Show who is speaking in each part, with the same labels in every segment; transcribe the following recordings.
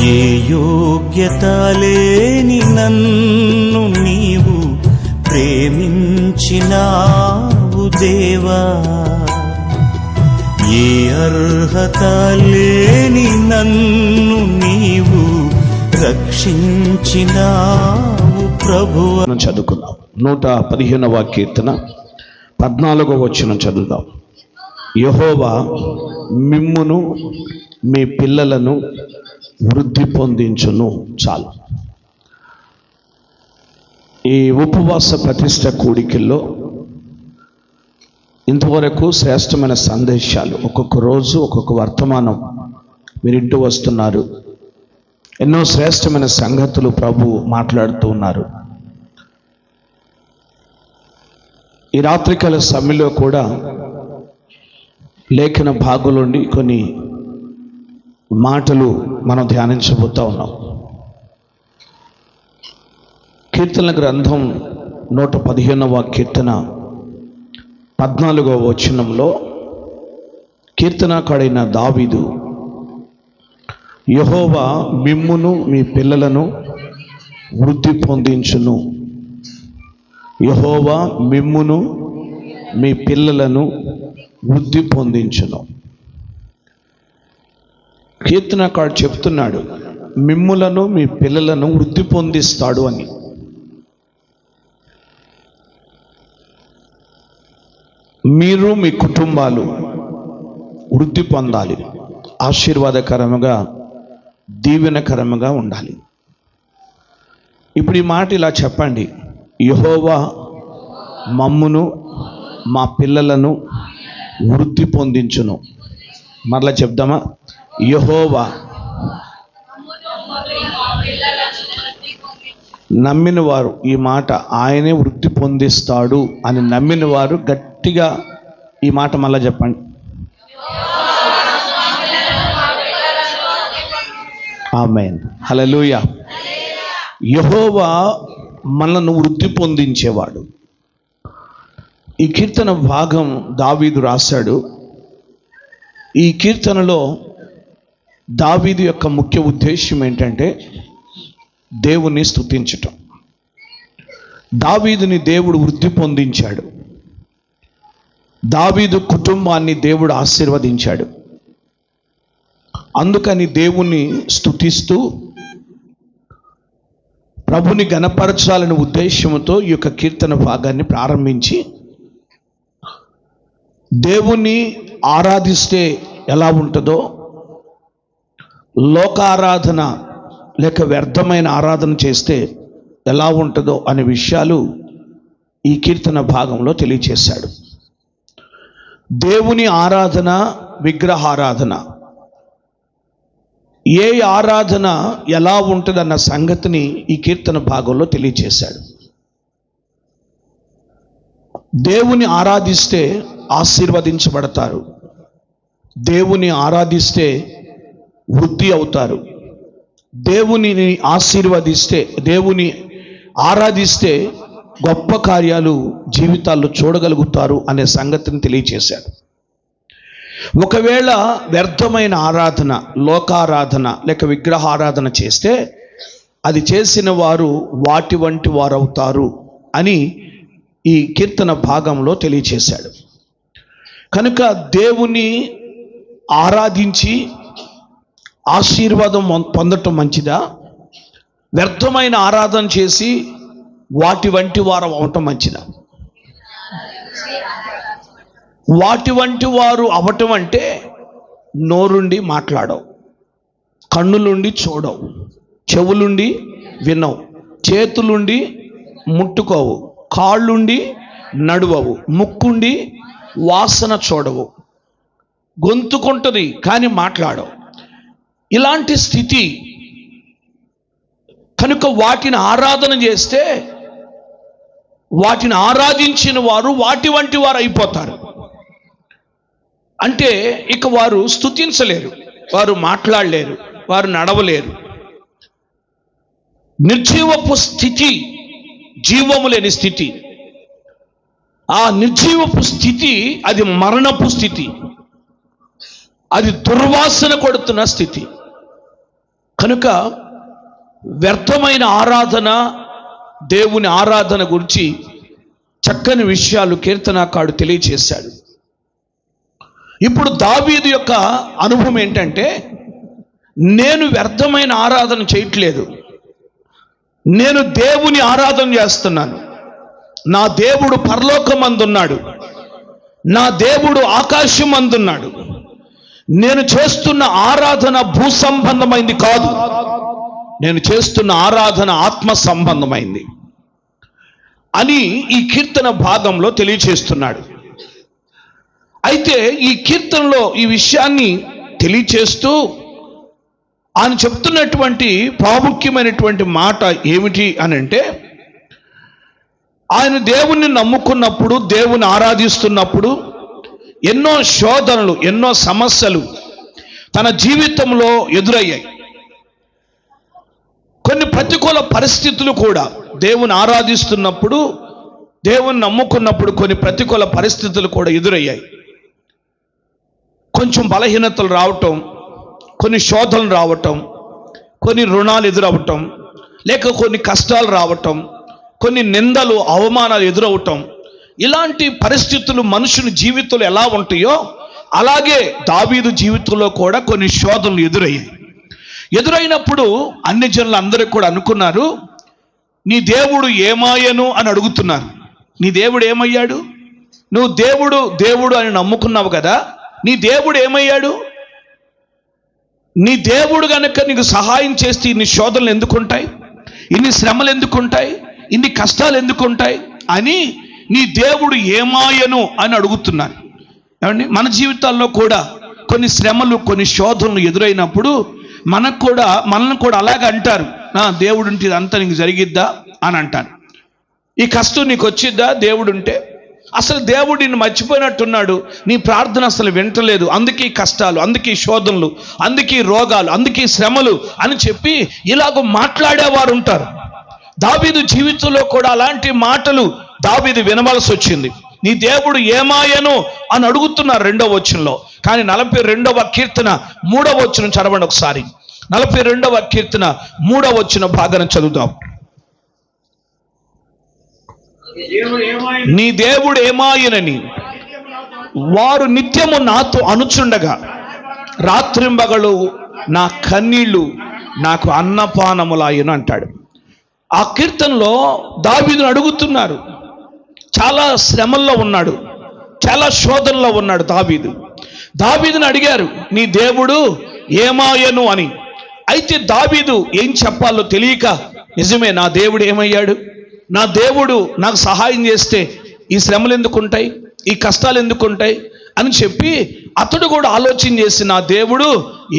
Speaker 1: ఏ యోగ్యత లేని నన్ను నీవు ప్రేమించినావు దేవా, ఏ అర్హత లేని నన్ను నీవు రక్షించినావు ప్రభువా.
Speaker 2: చదువుకుందాం. 115వ కీర్తన 14వ వచనం చదువుదాం. యెహోవా మిమ్మును మీ పిల్లలను వృద్ధి పొందించును. చాలు. ఈ ఉపవాస ప్రతిష్ట కూడికల్లో ఇంతవరకు శ్రేష్టమైన సందేశాలు, ఒక్కొక్క రోజు ఒక్కొక్క వర్తమానం మీరింటూ వస్తున్నారు. ఎన్నో శ్రేష్టమైన సంగతులు ప్రభు మాట్లాడుతూ ఉన్నారు. ఈ రాత్రికాల సమయంలో కూడా లేఖన భాగంలోండి కొన్ని మాటలు మనం ధ్యానించబోతా ఉన్నాం. కీర్తన గ్రంథం 115వ కీర్తన 14వ వచనంలో కీర్తనకాడైన దావీదు, యెహోవా మిమ్మును మీ పిల్లలను వృద్ధి పొందించును. యెహోవా మిమ్మును మీ పిల్లలను వృద్ధి పొందించును. కీర్తనకాడు చెప్తున్నాడు, మిమ్ములను మీ పిల్లలను వృద్ధి పొందిస్తాడు అని. మీరు మీ కుటుంబాలు వృద్ధి పొందాలి, ఆశీర్వాదకరముగా దీవెనకరముగా ఉండాలి. ఇప్పుడు ఈ మాట ఇలా చెప్పండి, యెహోవా మమ్మును మా పిల్లలను వృద్ధి పొందించును. మరలా చెప్దామా? యెహోవా నమ్మిన వారు ఈ మాట ఆయనే వృద్ధి పొందిస్తాడు అని నమ్మిన వారు గట్టిగా ఈ మాట మళ్ళా చెప్పండి. ఆమేన్, హల్లెలూయా. యెహోవా మనను వృద్ధి పొందించేవాడు. ఈ కీర్తన భాగం దావీదు రాశాడు. ఈ కీర్తనలో దావీదు యొక్క ముఖ్య ఉద్దేశం ఏంటంటే దేవుని స్తుతించటం. దావీదుని దేవుడు వృద్ధి పొందించాడు. దావీదు కుటుంబాన్ని దేవుడు ఆశీర్వదించాడు. అందుకని దేవుని స్తుతిస్తూ ప్రభుని గణపరచాలనే ఉద్దేశంతో ఈ యొక్క కీర్తన భాగాన్ని ప్రారంభించి, దేవుని ఆరాధిస్తే ఎలా ఉంటుందో, లోకారాధన లేక వ్యర్థమైన ఆరాధన చేస్తే ఎలా ఉంటుందో అనే విషయాలు ఈ కీర్తన భాగంలో తెలియచేశాడు. దేవుని ఆరాధన, విగ్రహారాధన, ఏ ఆరాధన ఎలా ఉంటుందన్న సంగతిని ఈ కీర్తన భాగంలో తెలియచేశాడు. దేవుని ఆరాధిస్తే ఆశీర్వదించబడతారు, దేవుని ఆరాధిస్తే వృద్ధి అవుతారు, దేవుని ఆశీర్వదిస్తే, దేవుని ఆరాధిస్తే గొప్ప కార్యాలు జీవితాల్లో చూడగలుగుతారు అనే సంగతిని తెలియచేశాడు. ఒకవేళ వ్యర్థమైన ఆరాధన, లోకారాధన లేక విగ్రహారాధన చేస్తే అది చేసిన వారు వాటి వంటి వారు అవుతారు అని ఈ కీర్తన భాగంలో తెలియచేశాడు. కనుక దేవుని ఆరాధించి ఆశీర్వాదం పొందటం మంచిదా, వ్యర్థమైన ఆరాధన చేసి వాటి వంటి వారు అవటం మంచిదా? వాటి వంటి వారు అవటం అంటే నోరుండి మాట్లాడవు, కన్నులుండి చూడవు, చెవులుండి వినవు, చేతులుండి ముట్టుకోవు, కాళ్ళుండి నడువవు, ముక్కుండి వాసన చూడవు, గొంతుకుంటుంది కానీ మాట్లాడవు. ఇలాంటి స్థితి. కనుక వాటిని ఆరాధన చేస్తే వాటిని ఆరాధించిన వారు వాటి వంటి వారు అయిపోతారు. అంటే ఇక వారు స్తుతించలేరు, వారు మాట్లాడలేరు, వారు నడవలేరు. నిర్జీవపు స్థితి, జీవము లేని స్థితి. ఆ నిర్జీవపు స్థితి అది మరణపు స్థితి, అది దుర్వాసన కొడుతున్న స్థితి. కనుక వ్యర్థమైన ఆరాధన, దేవుని ఆరాధన గురించి చక్కని విషయాలు కీర్తనాకారుడు తెలియచేశాడు. ఇప్పుడు దావీదు యొక్క అనుభవం ఏంటంటే, నేను వ్యర్థమైన ఆరాధన చేయట్లేదు, నేను దేవుని ఆరాధన చేస్తున్నాను. నా దేవుడు పరలోకమందున్నాడు, నా దేవుడు ఆకాశమందున్నాడు. నేను చేస్తున్న ఆరాధన భూ సంబంధమైంది కాదు, నేను చేస్తున్న ఆరాధన ఆత్మ సంబంధమైంది అని ఈ కీర్తన భాగంలో తెలియచేస్తున్నాడు. అయితే ఈ కీర్తనలో ఈ విషయాన్ని తెలియచేస్తూ ఆయన చెప్తున్నటువంటి ప్రాముఖ్యమైనటువంటి మాట ఏమిటి అని అంటే, ఆయన దేవుణ్ణి నమ్ముకున్నప్పుడు, దేవుని ఆరాధిస్తున్నప్పుడు ఎన్నో శోధనలు, ఎన్నో సమస్యలు తన జీవితంలో ఎదురయ్యాయి. కొన్ని ప్రతికూల పరిస్థితులు కూడా దేవుని ఆరాధిస్తున్నప్పుడు, దేవుని నమ్ముకున్నప్పుడు కొన్ని ప్రతికూల పరిస్థితులు కూడా ఎదురయ్యాయి. కొంచెం బలహీనతలు రావటం, కొన్ని శోధనలు రావటం, కొన్ని రుణాలు ఎదురవటం, లేక కొన్ని కష్టాలు రావటం, కొన్ని నిందలు, అవమానాలు ఎదురవటం, ఇలాంటి పరిస్థితులు మనుషుని జీవితంలో ఎలా ఉంటాయో అలాగే దావీదు జీవితంలో కూడా కొన్ని శోధనలు ఎదురయ్యాయి. ఎదురైనప్పుడు అన్ని జనులు అందరూ కూడా అనుకున్నారు, నీ దేవుడు ఏమాయను అని అడుగుతున్నారు. నీ దేవుడు ఏమయ్యాడు? నువ్వు దేవుడు దేవుడు అని నమ్ముకున్నావు కదా, నీ దేవుడు ఏమయ్యాడు? నీ దేవుడు గనక నీకు సహాయం చేస్తే ఇన్ని శోధనలు ఎందుకుంటాయి, ఇన్ని శ్రమలు ఎందుకుంటాయి, ఇన్ని కష్టాలు ఎందుకుంటాయి అని నీ దేవుడు ఏమాయను అని అడుగుతున్నారు. ఏమండి, మన జీవితాల్లో కూడా కొన్ని శ్రమలు, కొన్ని శోధనలు ఎదురైనప్పుడు మనల్ని కూడా అలాగే అంటారు, దేవుడు ఉంటే ఇదంతా నీకు జరిగిద్దా అని అంటారు. ఈ కష్టం నీకు వచ్చిద్దా దేవుడు ఉంటే? అసలు దేవుడు నిన్ను మర్చిపోయినట్టున్నాడు, నీ ప్రార్థన అసలు వింటలేదు, అందుకే కష్టాలు, అందుకే శోధనలు, అందుకే రోగాలు, అందుకే శ్రమలు అని చెప్పి ఇలాగ మాట్లాడేవారు ఉంటారు. దావీదు జీవితంలో కూడా అలాంటి మాటలు దావీదు వినవలసి వచ్చింది. నీ దేవుడు ఏమాయను అని అడుగుతున్నారు 2వ వచనంలో. కానీ 42వ కీర్తన 3వ వచనం చదవండి ఒకసారి. 42వ కీర్తన 3వ వచన భాగాన్ని చదువుదాం. నీ దేవుడు ఏమాయనని వారు నిత్యము నాతో అనుచుండగా రాత్రింబగలు నా కన్నీళ్లు నాకు అన్నపానములాయను అంటాడు. ఆ కీర్తనలో దావీదును అడుగుతున్నారు. చాలా శ్రమల్లో ఉన్నాడు, చాలా శోధనలో ఉన్నాడు దావీదును అడిగారు, నీ దేవుడు ఏమాయను అని. అయితే దావీదు ఏం చెప్పాలో తెలియక, నిజమే నా దేవుడు ఏమయ్యాడు, నా దేవుడు నాకు సహాయం చేస్తే ఈ శ్రమలు ఎందుకుంటాయి, ఈ కష్టాలు ఎందుకుంటాయి అని చెప్పి అతడు కూడా ఆలోచన చేసి నా దేవుడు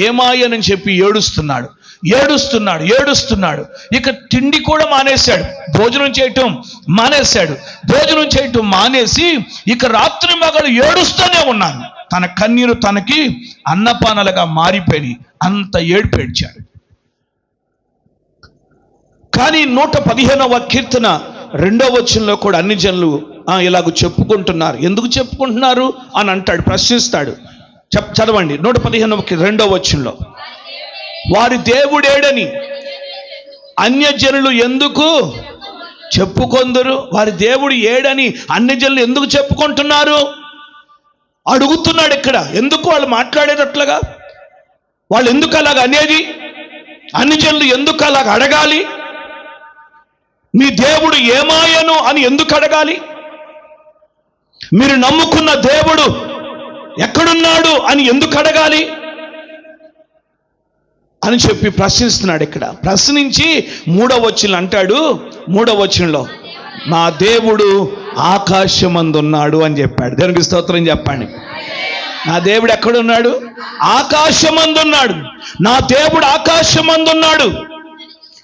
Speaker 2: ఏమాయనని చెప్పి ఏడుస్తున్నాడు. ఇక తిండి కూడా మానేశాడు, భోజనం చేయటం మానేసి ఇక రాత్రి మగలు ఏడుస్తూనే ఉన్నాడు. తన కన్నీరు తనకి అన్నపానాలుగా మారిపోయి అంత ఏడ్చాడు. కానీ 115వ కీర్తన 2వ వచనంలో కూడా అన్ని జనులు ఇలాగ చెప్పుకుంటున్నారు. ఎందుకు చెప్పుకుంటున్నారు అని అంటాడు, ప్రశ్నిస్తాడు. చదవండి 115వ 2వ వచనంలో, వారి దేవుడేడని అన్యజనులు ఎందుకు చెప్పుకొందురు? వారి దేవుడు ఏడని అన్యజనులు ఎందుకు చెప్పుకుంటున్నారు అడుగుతున్నాడు ఇక్కడ. ఎందుకు వాళ్ళు మాట్లాడేటట్లుగా, వాళ్ళు ఎందుకు అలాగ అనేది, అన్యజనులు ఎందుకు అలాగ అడగాలి? మీ దేవుడు ఏమాయను అని ఎందుకు అడగాలి? మీరు నమ్ముకున్న దేవుడు ఎక్కడున్నాడు అని ఎందుకు అడగాలి అని చెప్పి ప్రశ్నిస్తున్నాడు ఇక్కడ. ప్రశ్నించి 3వ వచనం అంటాడు, 3వ వచనంలో నా దేవుడు ఆకాశమందున్నాడు అని చెప్పాడు. దేవునికి స్తోత్రం చెప్పండి. నా దేవుడు ఎక్కడున్నాడు? ఆకాశమందున్నాడు. నా దేవుడు ఆకాశమందున్నాడు.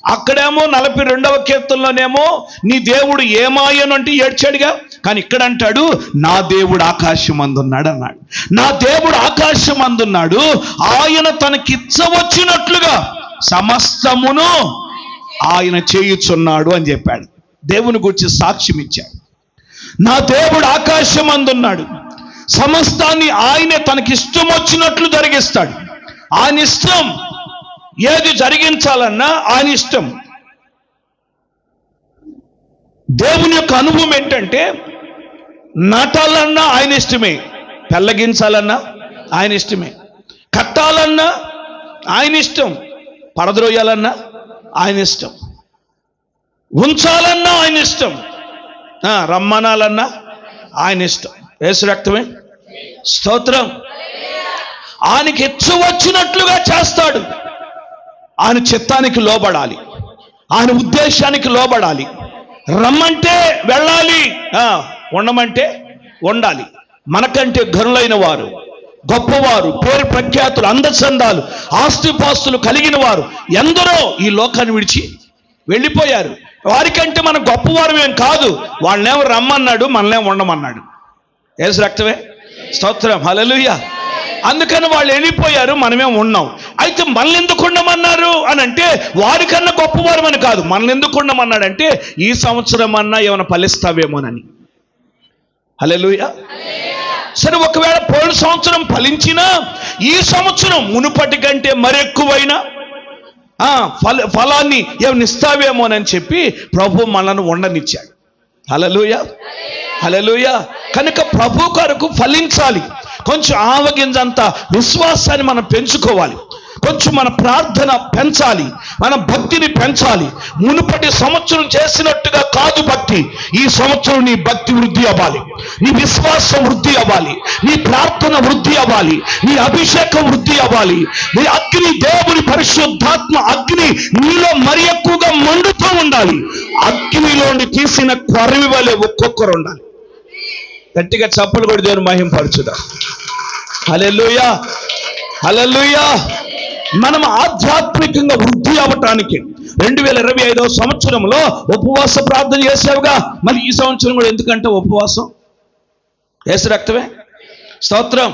Speaker 2: అక్కడేమో 42వ కీర్తనలోనేమో నీ దేవుడు ఏమాయను అంటే ఏడ్చాడుగా. కానీ ఇక్కడ అంటాడు నా దేవుడు ఆకాశమందున్నాడు అన్నాడు. నా దేవుడు ఆకాశమందున్నాడు, ఆయన తనకిచ్చవచ్చినట్లుగా సమస్తమును ఆయన చేయుచున్నాడు అని చెప్పాడు. దేవుని గురించి సాక్ష్యం ఇచ్చాడు. నా దేవుడు ఆకాశమందున్నాడు, సమస్తాన్ని ఆయనే తనకిష్టం వచ్చినట్లు జరిగిస్తాడు. ఆయన ఇష్టం ఏది జరిగించాలన్నా ఆయన ఇష్టం. దేవుని యొక్క అనుభవం ఏంటంటే నాటాలన్నా ఆయన ఇష్టమే, పెళ్ళగించాలన్నా ఆయన ఇష్టమే, కట్టాలన్నా ఆయన ఇష్టం, పడద్రోయాలన్నా ఆయన ఇష్టం, ఉంచాలన్నా ఆయన ఇష్టం, రమ్మనాలన్నా ఆయన ఇష్టం. యేసు రక్తమే స్తోత్రం. ఆయనకి ఇచ్చు వచ్చినట్లుగా చేస్తాడు. ఆయన చిత్తానికి లోబడాలి, ఆయన ఉద్దేశానికి లోబడాలి. రమ్మంటే వెళ్ళాలి, ఉండమంటే ఉండాలి. మనకంటే ఘనులైన వారు, గొప్పవారు, పేరు ప్రఖ్యాతులు, అందచందాలు, ఆస్తిపాస్తులు కలిగిన వారు ఎందరో ఈ లోకాన్ని విడిచి వెళ్ళిపోయారు. వారికంటే మనం గొప్పవారు ఏం కాదు. వాళ్ళనేమో రమ్మన్నాడు, మనల్నేమో ఉండమన్నాడు. యేసు రక్తమే స్తోత్రం. హల్లెలూయా. అందుకని వాళ్ళు వెళ్ళిపోయారు, మనమే ఉన్నాం. అయితే మనల్ని ఎందుకు ఉండమన్నారు అని అంటే వారికన్నా గొప్పవారు అని కాదు. మనల్ని ఎందుకు ఉండమన్నాడంటే ఈ సంవత్సరం అన్నా ఏమైనా ఫలిస్తావేమోనని. హల్లెలూయా. సరే, ఒకవేళ పోయిన సంవత్సరం ఫలించినా ఈ సంవత్సరం మునుపటి కంటే మరెక్కువైనా ఫలాన్ని ఏమైనా ఇస్తావేమోనని చెప్పి ప్రభు మనల్ని ఉండనిచ్చాడు. హల్లెలూయా, హల్లెలూయా. కనుక ప్రభు కొరకు ఫలించాలి. కొంచెం ఆవగింజంత విశ్వాసాన్ని మనం పెంచుకోవాలి. కొంచెం మన ప్రార్థన పెంచాలి, మన భక్తిని పెంచాలి. మునుపటి సంవత్సరం చేసినట్టుగా కాదు భక్తి. ఈ సంవత్సరం నీ భక్తి వృద్ధి అవ్వాలి, నీ విశ్వాసం వృద్ధి అవ్వాలి, నీ ప్రార్థన వృద్ధి అవ్వాలి, నీ అభిషేకం వృద్ధి అవ్వాలి. నీ అగ్ని, దేవుని పరిశుద్ధాత్మ అగ్ని నీలో మరి ఎక్కువగా మండుతూ ఉండాలి. అగ్నిలోని తీసిన కొరవి వలె ఒక్కొక్కరు ఉండాలి. గట్టిగా చప్పలు కొడి దేవుని మహింపరచుదా. హల్లెలూయా, హల్లెలూయా. మనం ఆధ్యాత్మికంగా వృద్ధి అవ్వటానికి 2025వ సంవత్సరంలో ఉపవాస ప్రార్థన చేసావుగా, మరి ఈ సంవత్సరం కూడా ఎందుకంటే ఉపవాసం. యేసు రక్తమే స్తోత్రం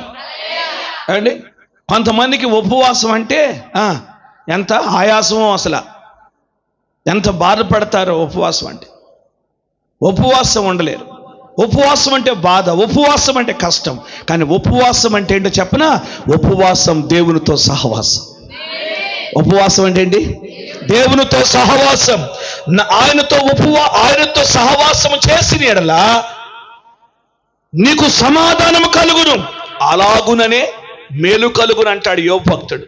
Speaker 2: అండి. కొంతమందికి ఉపవాసం అంటే ఎంత ఆయాసమో, అసలు ఎంత బాధపడతారో ఉపవాసం అంటే. ఉపవాసం ఉండలేరు. ఉపవాసం అంటే బాధ, ఉపవాసం అంటే కష్టం. కానీ ఉపవాసం అంటే ఏంటో చెప్పనా? ఉపవాసం దేవునితో సహవాసం. ఉపవాసం అంటే ఏంటి? దేవునితో సహవాసం. ఆయనతో సహవాసం చేసిన యెడల నీకు సమాధానం కలుగును, అలాగుననే మేలు కలుగును అంటాడు యోబు భక్తుడు.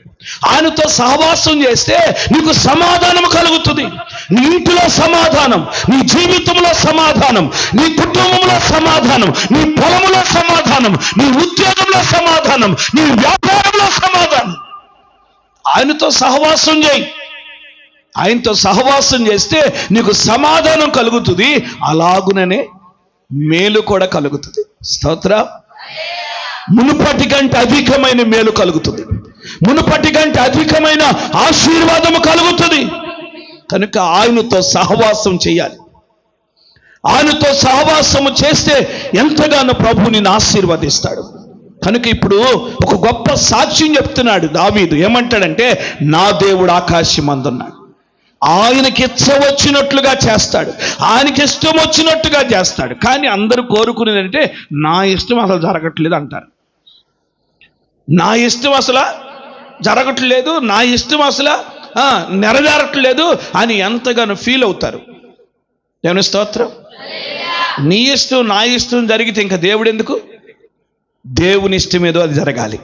Speaker 2: ఆయనతో సహవాసం చేస్తే నీకు సమాధానం కలుగుతుంది. నీ ఇంటిలో సమాధానం, నీ జీవితంలో సమాధానం, నీ కుటుంబంలో సమాధానం, నీ పొలంలో సమాధానం, నీ ఉద్యోగంలో సమాధానం, నీ వ్యాపారంలో సమాధానం. ఆయనతో సహవాసం చేయి. ఆయనతో సహవాసం చేస్తే నీకు సమాధానం కలుగుతుంది, అలాగుననే మేలు కూడా కలుగుతుంది. స్తోత్రం. మునుపటి కంటే అధికమైన మేలు కలుగుతుంది, మునుపటి కంటే అధికమైన ఆశీర్వాదము కలుగుతుంది. కనుక ఆయనతో సహవాసం చేయాలి. ఆయనతో సహవాసము చేస్తే ఎంతగానో ప్రభు నిన్ను ఆశీర్వదిస్తాడు. కనుక ఇప్పుడు ఒక గొప్ప సాక్ష్యం చెప్తున్నాడు దావీదు. ఏమంటాడంటే, నా దేవుడు ఆకాశమందున్నాడు, ఆయనకి ఇచ్చవచ్చినట్లుగా చేస్తాడు, ఆయనకి ఇష్టం వచ్చినట్టుగా చేస్తాడు. కానీ అందరూ కోరుకునేదంటే నా ఇష్టం అసలు జరగట్లేదు అంటారు. నా ఇష్టం అసలు జరగట్లేదు, నా ఇష్టం అసలు నెరవేరట్లేదు అని ఎంతగానో ఫీల్ అవుతారు. దేవుని స్తోత్రం. నీ ఇష్టం నా ఇష్టం జరిగితే ఇంకా దేవుడు ఎందుకు? దేవుని ఇష్టం ఏదో అది జరగాలి.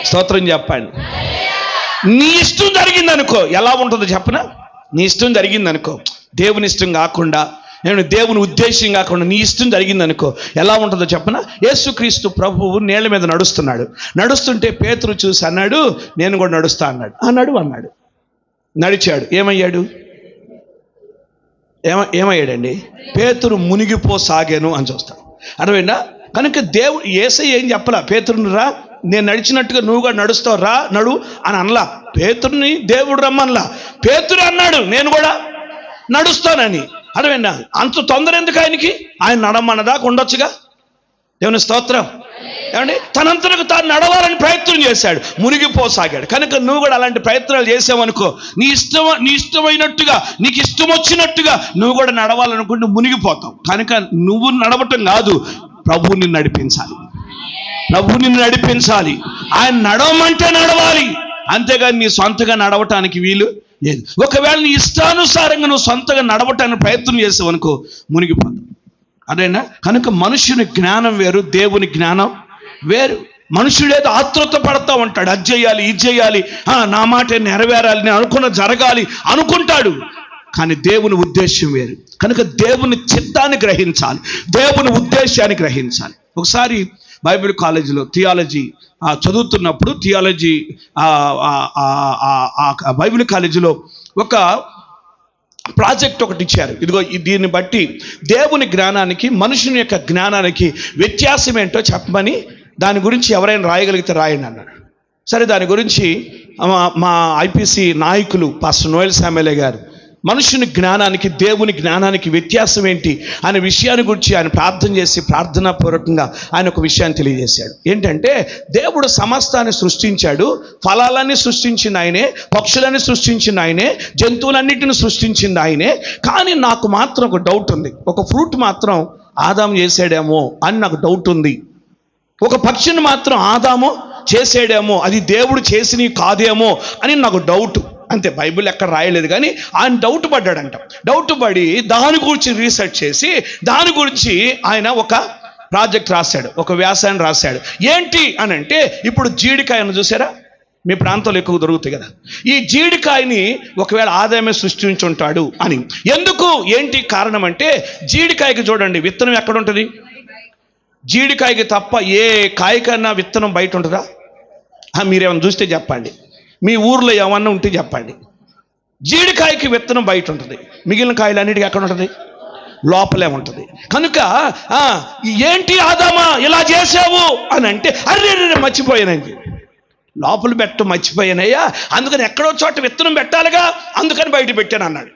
Speaker 2: స్తోత్రం చెప్పండి. నీ ఇష్టం జరిగిందనుకో ఎలా ఉంటుందో చెప్పనా? నీ ఇష్టం జరిగిందనుకో, దేవుని ఇష్టం కాకుండా, నేను దేవుని ఉద్దేశం కాకుండా నీ ఇష్టం జరిగిందనుకో ఎలా ఉంటుందో చెప్పనా? యేసుక్రీస్తు ప్రభువు నీళ్ల మీద నడుస్తుంటే పేతురు చూసి అన్నాడు, నేను కూడా నడుస్తా అన్నాడు. నడిచాడు. ఏమయ్యాడండి? పేతురు మునిగిపోసాగాను అని చూస్తాం. అర్థమైందా? కనుక దేవుడు యేసయ్య ఏం చెప్పలా, పేతురుని రా, నేను నడిచినట్టుగా నువ్వు కూడా నడుస్తావు, రా నడు అని అనలా. పేతురుని దేవుడు రమ్మనలా. పేతురు అన్నాడు, నేను కూడా నడుస్తానని. అర్థమైందా? అంత తొందర ఎందుకు ఆయనకి? ఆయన నడమన్నదాకా ఉండొచ్చుగా. దేవుని స్తోత్రం. ఏమండి? తనంతరకు తాను నడవాలని ప్రయత్నం చేశాడు, మునిగిపోసాగాడు. కనుక నువ్వు కూడా అలాంటి ప్రయత్నాలు చేసావనుకో, నీ ఇష్టమైనట్టుగా, నీకు ఇష్టం వచ్చినట్టుగా నువ్వు కూడా నడవాలనుకుంటే మునిగిపోతావు. కనుక నువ్వు నడవటం కాదు, ప్రభు నిన్ను నడిపించాలి. ప్రభు నిన్ను నడిపించాలి. ఆయన నడవమంటే నడవాలి. అంతేగాని నీ సొంతగా నడవటానికి వీలు లేదు. ఒకవేళ నీ ఇష్టానుసారంగా నువ్వు సొంతగా నడవటానికి ప్రయత్నం చేసావు అనుకో, మునిగిపోతావు. అదేనా? కనుక మనుషుని జ్ఞానం వేరు, దేవుని జ్ఞానం వేరు. మనుషుడేదో ఆతృత పడతా ఉంటాడు, అది చేయాలి ఇది చేయాలి, నా మాట నెరవేరాలి, నేను అనుకున్న జరగాలి అనుకుంటాడు. కానీ దేవుని ఉద్దేశం వేరు. కనుక దేవుని చిత్తాన్ని గ్రహించాలి, దేవుని ఉద్దేశాన్ని గ్రహించాలి. ఒకసారి బైబిల్ కాలేజీలో థియాలజీ చదువుతున్నప్పుడు, థియాలజీ బైబిల్ కాలేజీలో ఒక ప్రాజెక్ట్ ఒకటి ఇచ్చారు. ఇదిగో దీన్ని బట్టి దేవుని జ్ఞానానికి మనుషుని యొక్క జ్ఞానానికి వ్యత్యాసం ఏంటో చెప్పమని, దాని గురించి ఎవరైనా రాయగలిగితే రాయండి అన్నాడు. సరే, దాని గురించి మా ఐపీసీ నాయకులు పాస్టర్ నోయల్ శామ్యూల్ గారు మనుషుని జ్ఞానానికి దేవుని జ్ఞానానికి వ్యత్యాసం ఏంటి అనే విషయాన్ని గురించి ఆయన ప్రార్థన చేసి, ప్రార్థనాపూర్వకంగా ఆయన ఒక విషయాన్ని తెలియజేశాడు. ఏంటంటే, దేవుడు సమస్తాన్ని సృష్టించాడు, ఫలాలన్నీ సృష్టించింది ఆయనే, పక్షులన్నీ సృష్టించింది ఆయనే, జంతువులన్నిటిని సృష్టించింది ఆయనే. కానీ నాకు మాత్రం ఒక డౌట్ ఉంది. ఒక ఫ్రూట్ మాత్రం ఆదాము చేసాడేమో అని నాకు డౌట్ ఉంది. ఒక పక్షిని మాత్రం ఆదాము చేసాడేమో, అది దేవుడు చేసినవి కాదేమో అని నాకు డౌట్. అంతే, బైబిల్ ఎక్కడ రాయలేదు కానీ ఆయన డౌట్ పడ్డాడంట. డౌట్ పడి దాని గురించి రీసెర్చ్ చేసి దాని గురించి ఆయన ఒక ప్రాజెక్ట్ రాశాడు, ఒక వ్యాసాన్ని రాశాడు. ఏంటి అని అంటే, ఇప్పుడు జీడికాయను చూసారా, మీ ప్రాంతంలో ఎక్కువ దొరుకుతాయి కదా, ఈ జీడికాయని ఒకవేళ ఆదాయమే సృష్టించుంటాడు అని. ఎందుకు, ఏంటి కారణం అంటే, జీడికాయకి చూడండి విత్తనం ఎక్కడ ఉంటుంది? జీడికాయకి తప్ప ఏ కాయకన్నా విత్తనం బయట ఉంటుందా? మీరేమన్నా చూస్తే చెప్పండి, మీ ఊర్లో ఏమన్నా ఉంటే చెప్పండి. జీడికాయకి విత్తనం బయట ఉంటుంది, మిగిలిన కాయలు అన్నిటికీ ఎక్కడ ఉంటుంది? లోపలే ఉంటుంది. కనుక ఏంటి ఆదామా ఇలా చేసావు అని అంటే, అరే మర్చిపోయానండి, లోపల పెట్ట మర్చిపోయానయ్యా, అందుకని ఎక్కడో చోట విత్తనం పెట్టాలిగా, అందుకని బయట పెట్టాను అన్నాడు.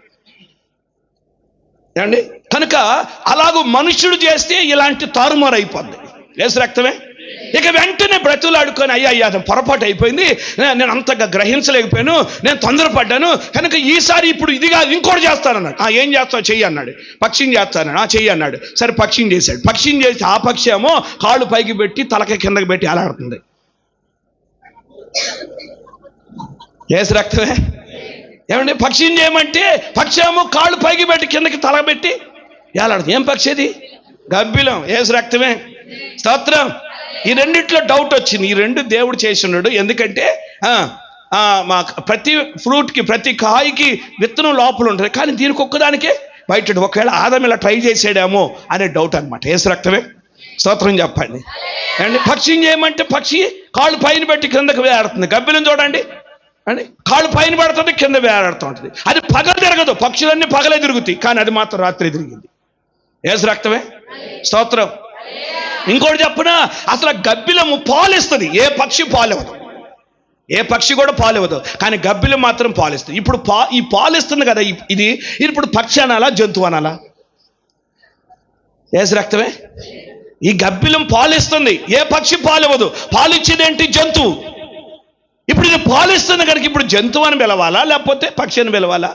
Speaker 2: ఏమండి? కనుక అలాగూ మనుషుడు చేస్తే ఇలాంటి తారుమారు అయిపోద్ది. యేసు రక్తమే. ఇక వెంటనే బ్రతులాడుకొని, అయ్యా అది పొరపాటు అయిపోయింది, నేను అంతగా గ్రహించలేకపోయాను, నేను తొందరపడ్డాను, కనుక ఈసారి ఇప్పుడు ఇది కాదు ఇంకోటి చేస్తానన్నాడు. ఏం చేస్తావు? చెయ్యి అన్నాడు. పక్షిని చేస్తాను. చెయ్యి అన్నాడు. సరే, పక్షిని చేశాడు. పక్షిని చేసి ఆ పక్షి ఏమో కాళ్ళు పైకి పెట్టి తలకి కిందకి పెట్టి అలాడుతుంది. యేసు రక్తమే. ఏమండి? పక్షిని చేయమంటే పక్షి ఏమో కాళ్ళు పైకి పెట్టి కిందకి తల పెట్టి ఏలాడుతుంది. ఏం పక్షి అది? గబ్బిలం. యేసు రక్తమే. స్తోత్రం. ఈ రెండిట్లో డౌట్ వచ్చింది. ఈ రెండు దేవుడు చేసి ఉన్నాడు. ఎందుకంటే ప్రతి ఫ్రూట్కి, ప్రతి కాయకి విత్తనం లోపల ఉంటుంది, కానీ దీనికి ఒక్కదానికే బయట. ఒకవేళ ఆదాము ఇలా ట్రై చేసాడేమో అనే డౌట్ అనమాట. యేసు రక్తమే. స్తోత్రం చెప్పండి. అండి, పక్షిని చేయమంటే పక్షి కాళ్ళు పైన పెట్టి కిందకి వేలాడుతుంది. గబ్బిలం చూడండి అండి, కాళ్ళు పైన పడుతుంది, కింద వేలాడుతూ ఉంటుంది. అది పగలు తిరగదు, పక్షులన్నీ పగలే తిరుగుతాయి, కానీ అది మాత్రం రాత్రి తిరిగింది. యేసు రక్తమే. స్తోత్రం. ఇంకోటి చెప్పనా, అసలు గబ్బిలము పాలిస్తుంది, ఏ పక్షి పాలివ్వదు, ఏ పక్షి కూడా పాలివ్వదు, కానీ గబ్బిలం మాత్రం పాలిస్తుంది. ఇప్పుడు ఈ పాలిస్తుంది కదా, ఇది ఇప్పుడు పక్షి అనాలా, జంతువు అనాలా? యేసు రక్తమే. ఈ గబ్బిలం పాలిస్తుంది, ఏ పక్షి పాలివ్వదు. పాలిచ్చేదేంటి? జంతువు. ఇప్పుడు ఇది పాలిస్తుంది కనుక ఇప్పుడు జంతువు అని పిలవాలా, లేకపోతే పక్షి అని పిలవాలా?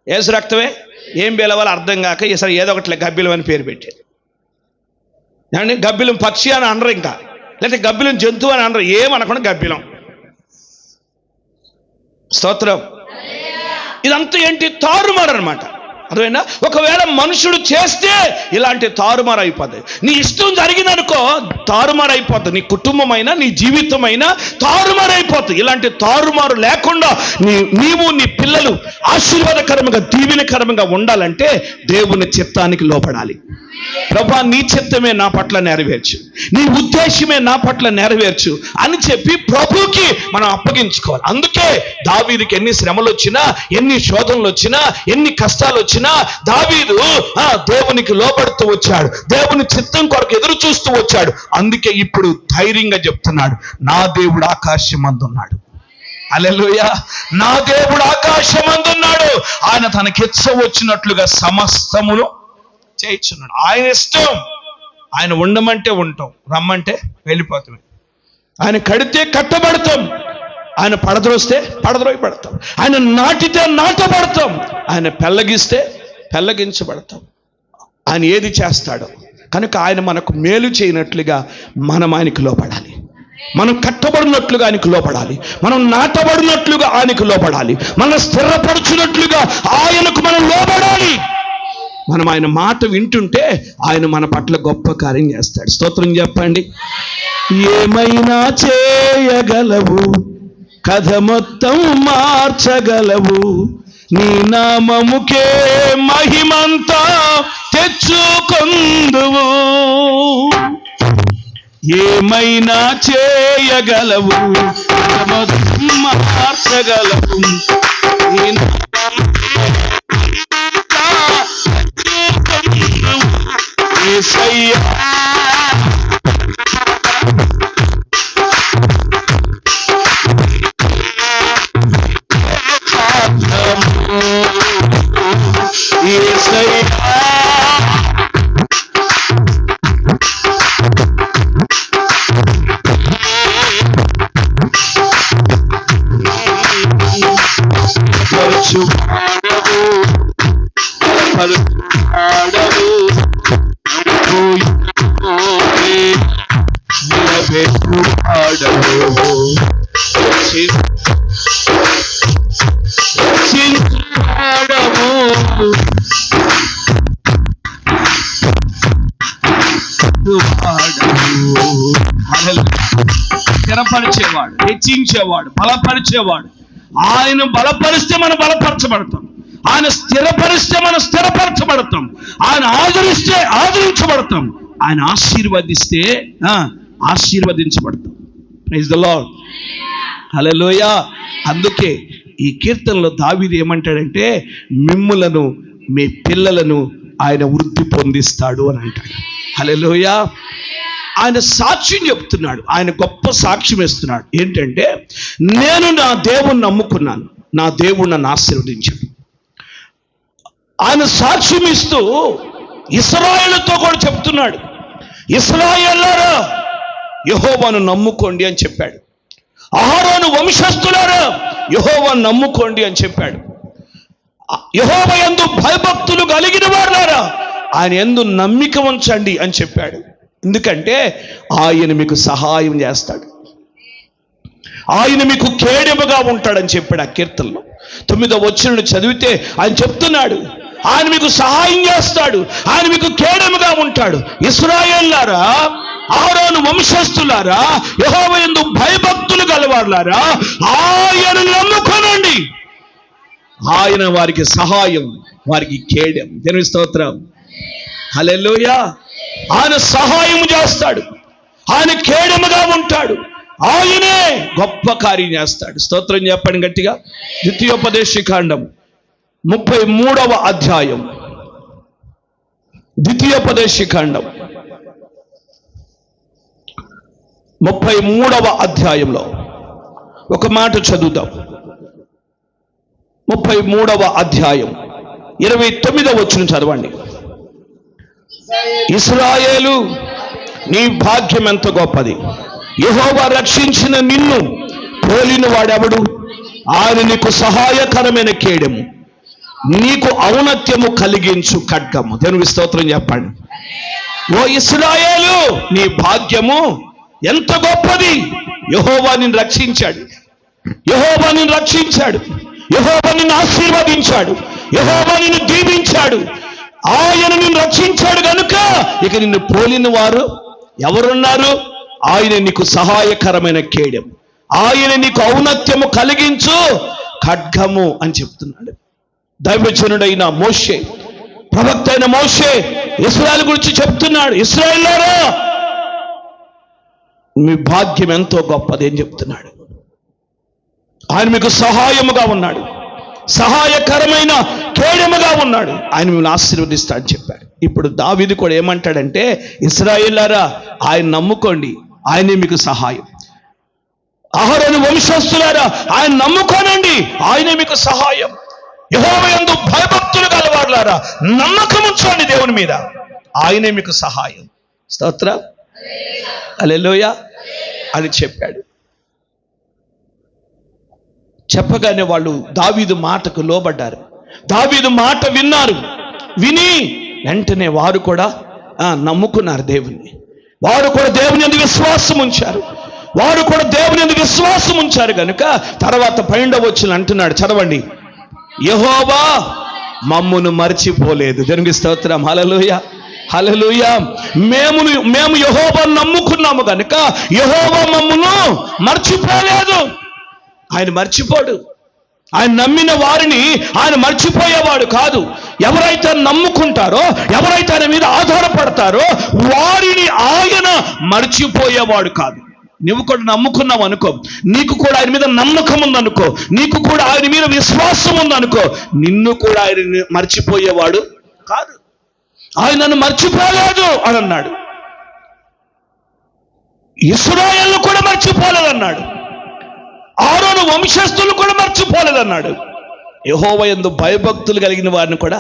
Speaker 2: యేసు రక్తమే. ఏం పిలవాలో అర్థం కాక ఈసారి ఏదో ఒకటి గబ్బిలం అని పేరు పెట్టారు. ఏమండి? గబ్బిలం పక్షి అని అనరు, ఇంకా లేకపోతే గబ్బిలం జంతువు అని అనరు, ఏమనకుండా గబ్బిలం. స్తోత్రం. ఇదంతా ఏంటి? తారుమారు అనమాట. అర్థమైనా? ఒకవేళ మనుషుడు చేస్తే ఇలాంటి తారుమారు అయిపోద్ది. నీ ఇష్టం జరిగిందనుకో తారుమారు అయిపోద్ది. నీ కుటుంబమైనా, నీ జీవితమైనా తారుమారు అయిపోతుంది. ఇలాంటి తారుమారు లేకుండా నీవు నీ పిల్లలు ఆశీర్వాదకరంగా, దీవెనకరంగా ఉండాలంటే దేవుని చిత్తానికి లోపడాలి. ప్రభువా, నీ చిత్తమే నా పట్ల నెరవేర్చు, నీ ఉద్దేశమే నా పట్ల నెరవేర్చు అని చెప్పి ప్రభుకి మనం అప్పగించుకోవాలి. అందుకే దావీదుకి ఎన్ని శ్రమలు వచ్చినా, ఎన్ని శోధనలు వచ్చినా, ఎన్ని కష్టాలు వచ్చినా దావీదు దేవునికి లోబడుతూ వచ్చాడు, దేవుని చిత్తం కొరకు ఎదురు చూస్తూ వచ్చాడు. అందుకే ఇప్పుడు ధైర్యంగా చెప్తున్నాడు, నా దేవుడు ఆకాశమందున్నాడు. హల్లెలూయా. నా దేవుడు ఆకాశమందున్నాడు, ఆయన తనకిచ్చ వచ్చినట్లుగా సమస్తమును చేయించున్నాడు. ఆయన ఇష్టం. ఆయన ఉండమంటే ఉంటాం, రమ్మంటే వెళ్ళిపోతాం. ఆయన కడితే కట్టబడతాం, ఆయన పడద్రోస్తే పడద్రోయబడతాం, ఆయన నాటితే నాటబడతాం, ఆయన పెళ్ళగిస్తే పెళ్ళగించబడతాం. ఆయన ఏది చేస్తాడో కనుక ఆయన మనకు మేలు చేయనట్లుగా మనం ఆయనకు లోపడాలి. మనం కట్టబడినట్లుగా ఆయనకు లోపడాలి, మనం నాటబడినట్లుగా ఆయనకు లోపడాలి, మనం స్థిరపరచునట్లుగా ఆయనకు మనం లోబడాలి. మనం ఆయన మాట వింటుంటే ఆయన మన పట్ల గొప్ప కార్యం చేస్తాడు. స్తోత్రం చెప్పండి. ఏమైనా చేయగలవు, కథ మొత్తం మార్చగలవు, నీ నామముకే మహిమంతా తెచ్చుకొందువు. ఏమైనా చేయగలవు, కథ మొత్తం మార్చగలవు, నీ నామముకే మహిమంతా తెచ్చుకొందువు. యేసయ్యా స్థిరపరిచేవాడు, హెచ్చించేవాడు, బలపరిచేవాడు. ఆయన బలపరిస్తే మనం బలపరచబడతాం, ఆయన స్థిరపరిస్తే మనం స్థిరపరచబడతాం, ఆయన ఆదరిస్తే ఆదరించబడతాం, ఆయన ఆశీర్వదిస్తే ఆశీర్వదించబడతాం. Praise the lord. హల్లెలూయా. అందుకే ఈ కీర్తనలో దావీదు ఏమంటాడంటే, మిమ్ములను మీ పిల్లలను ఆయన వృద్ధి పొందిస్తాడు అని అంటాడు. హల్లెలూయా. ఆయన సాక్ష్యం చెప్తున్నాడు, ఆయన గొప్ప సాక్ష్యం ఇస్తున్నాడు. ఏంటంటే, నేను నా దేవుణ్ణి నమ్ముకున్నాను, నా దేవుడు నన్ను ఆశీర్వదించాడు. ఆయన సాక్ష్యం ఇస్తూ ఇశ్రాయేలుతో కూడా చెప్తున్నాడు, ఇశ్రాయేలులారా యెహోవాను నమ్ముకోండి అని చెప్పాడు. అహరోను వంశస్థులారా యెహోవాను నమ్ముకోండి అని చెప్పాడు. యెహోవా యందు భయభక్తులు కలిగిన వారులారా ఆయన యందు నమ్మిక ఉంచండి అని చెప్పాడు. ఎందుకంటే ఆయన మీకు సహాయం చేస్తాడు, ఆయన మీకు కేడెముగా ఉంటాడని చెప్పాడు. ఆ కీర్తనలో 9వ వచనం చదివితే ఆయన చెప్తున్నాడు, ఆయన మీకు సహాయం చేస్తాడు, ఆయన మీకు కేడెముగా ఉంటాడు. ఇశ్రాయేలులారా, అహరోను వంశస్థులారా, యెహోవా యందు భయభక్తులు గలవారులారా ఆయన నమ్ముకోనండి. ఆయన వారికి సహాయం, వారికి కేడెం. దేవుని స్తోత్రం. హల్లెలూయా. ఆయన సహాయం చేస్తాడు, ఆయన కేడెముగా ఉంటాడు, ఆయనే గొప్ప కార్యం చేస్తాడు. స్తోత్రం చెప్పండి గట్టిగా. ద్వితీయోపదేశకాండం 33వ అధ్యాయం, ద్వితీయోపదేశకాండం 33వ అధ్యాయంలో ఒక మాట చదువుదాం. 33వ అధ్యాయం 29వ వచనం చదవండి. ఇశ్రాయేలు, నీ భాగ్యం ఎంత గొప్పది, యెహోవా రక్షించిన నిన్ను పోలిన వాడెవడు? ఆయన నీకు సహాయకరమైన కేడెము, నీకు ఔన్నత్యము కలిగించు ఖడ్గము. దేవునికి స్తోత్రం చెప్పండి. ఓ ఇశ్రాయేలు, నీ భాగ్యము ఎంత గొప్పది, యెహోవా నిన్ను రక్షించాడు, యెహోవా నిన్ను రక్షించాడు, యెహోవా నిన్ను ఆశీర్వదించాడు, యెహోవా నిన్ను దీవించాడు, ఆయన నిన్ను రక్షించాడు కనుక ఇక నిన్ను పోలిన వారు ఎవరున్నారు? ఆయన నీకు సహాయకరమైన కేడెం, ఆయన నీకు ఔన్నత్యము కలిగించు ఖడ్గము అని చెప్తున్నాడు. దైవజనుడైన మోషే, ప్రవక్త అయిన మోషే ఇశ్రాయేలు గురించి చెప్తున్నాడు. ఇశ్రాయేలులారా, మీ భాగ్యం ఎంతో గొప్పది అని చెప్తున్నాడు. ఆయన మీకు సహాయముగా ఉన్నాడు, సహాయకరమైన కేడెముగా ఉన్నాడు, ఆయన మిమ్మల్ని ఆశీర్వదిస్తాడని చెప్పాడు. ఇప్పుడు దావీదు కూడా ఏమంటాడంటే, ఇశ్రాయేలులారా ఆయన నమ్ముకోండి, ఆయనే మీకు సహాయం. అహరోను వంశస్థులారా ఆయన నమ్ముకోనండి, ఆయనే మీకు సహాయం. యెహోవా యందు భయభక్తులు గలవారులారా నమ్మకం ఉంచండి దేవుని మీద, ఆయనే మీకు సహాయం. స్తోత్రం. హల్లెలూయా అని చెప్పాడు. చెప్పగానే వాళ్ళు దావీదు మాటకు లోబడ్డారు, దావీదు మాట విన్నారు. విని వెంటనే వారు కూడా నమ్ముకున్నారు దేవుణ్ణి, వారు కూడా దేవుని యందు విశ్వాసం ఉంచారు. వారు కూడా దేవుని యందు విశ్వాసం ఉంచారు కనుక తర్వాత 12వ వచనం అంటున్నాడు, చదవండి. యెహోవా మమ్మును మర్చిపోలేదు. దేవునికి స్తోత్రం. హల్లెలూయా, హల్లెలూయా. మేము యెహోవాను నమ్ముకున్నాము కనుక యెహోవా మమ్మును మర్చిపోలేదు. ఆయన మర్చిపోడు. ఆయన నమ్మిన వారిని ఆయన మర్చిపోయేవాడు కాదు. ఎవరైతే నమ్ముకుంటారో, ఎవరైతే ఆయన మీద ఆధారపడతారో వారిని ఆయన మర్చిపోయేవాడు కాదు. నువ్వు కూడా నమ్ముకున్నావు అనుకో, నీకు కూడా ఆయన మీద నమ్మకం ఉందనుకో, నీకు కూడా ఆయన మీద విశ్వాసం ఉందనుకో, నిన్ను కూడా ఆయన మర్చిపోయేవాడు కాదు. ఆయన నన్ను మర్చిపోలేదు అని అన్నాడు. ఇశ్రాయేలును కూడా మర్చిపోలేదన్నాడు. ఆరోను వంశస్థులు కూడా మర్చిపోలేదన్నాడు. యెహోవా యందు భయభక్తులు కలిగిన వారిని కూడా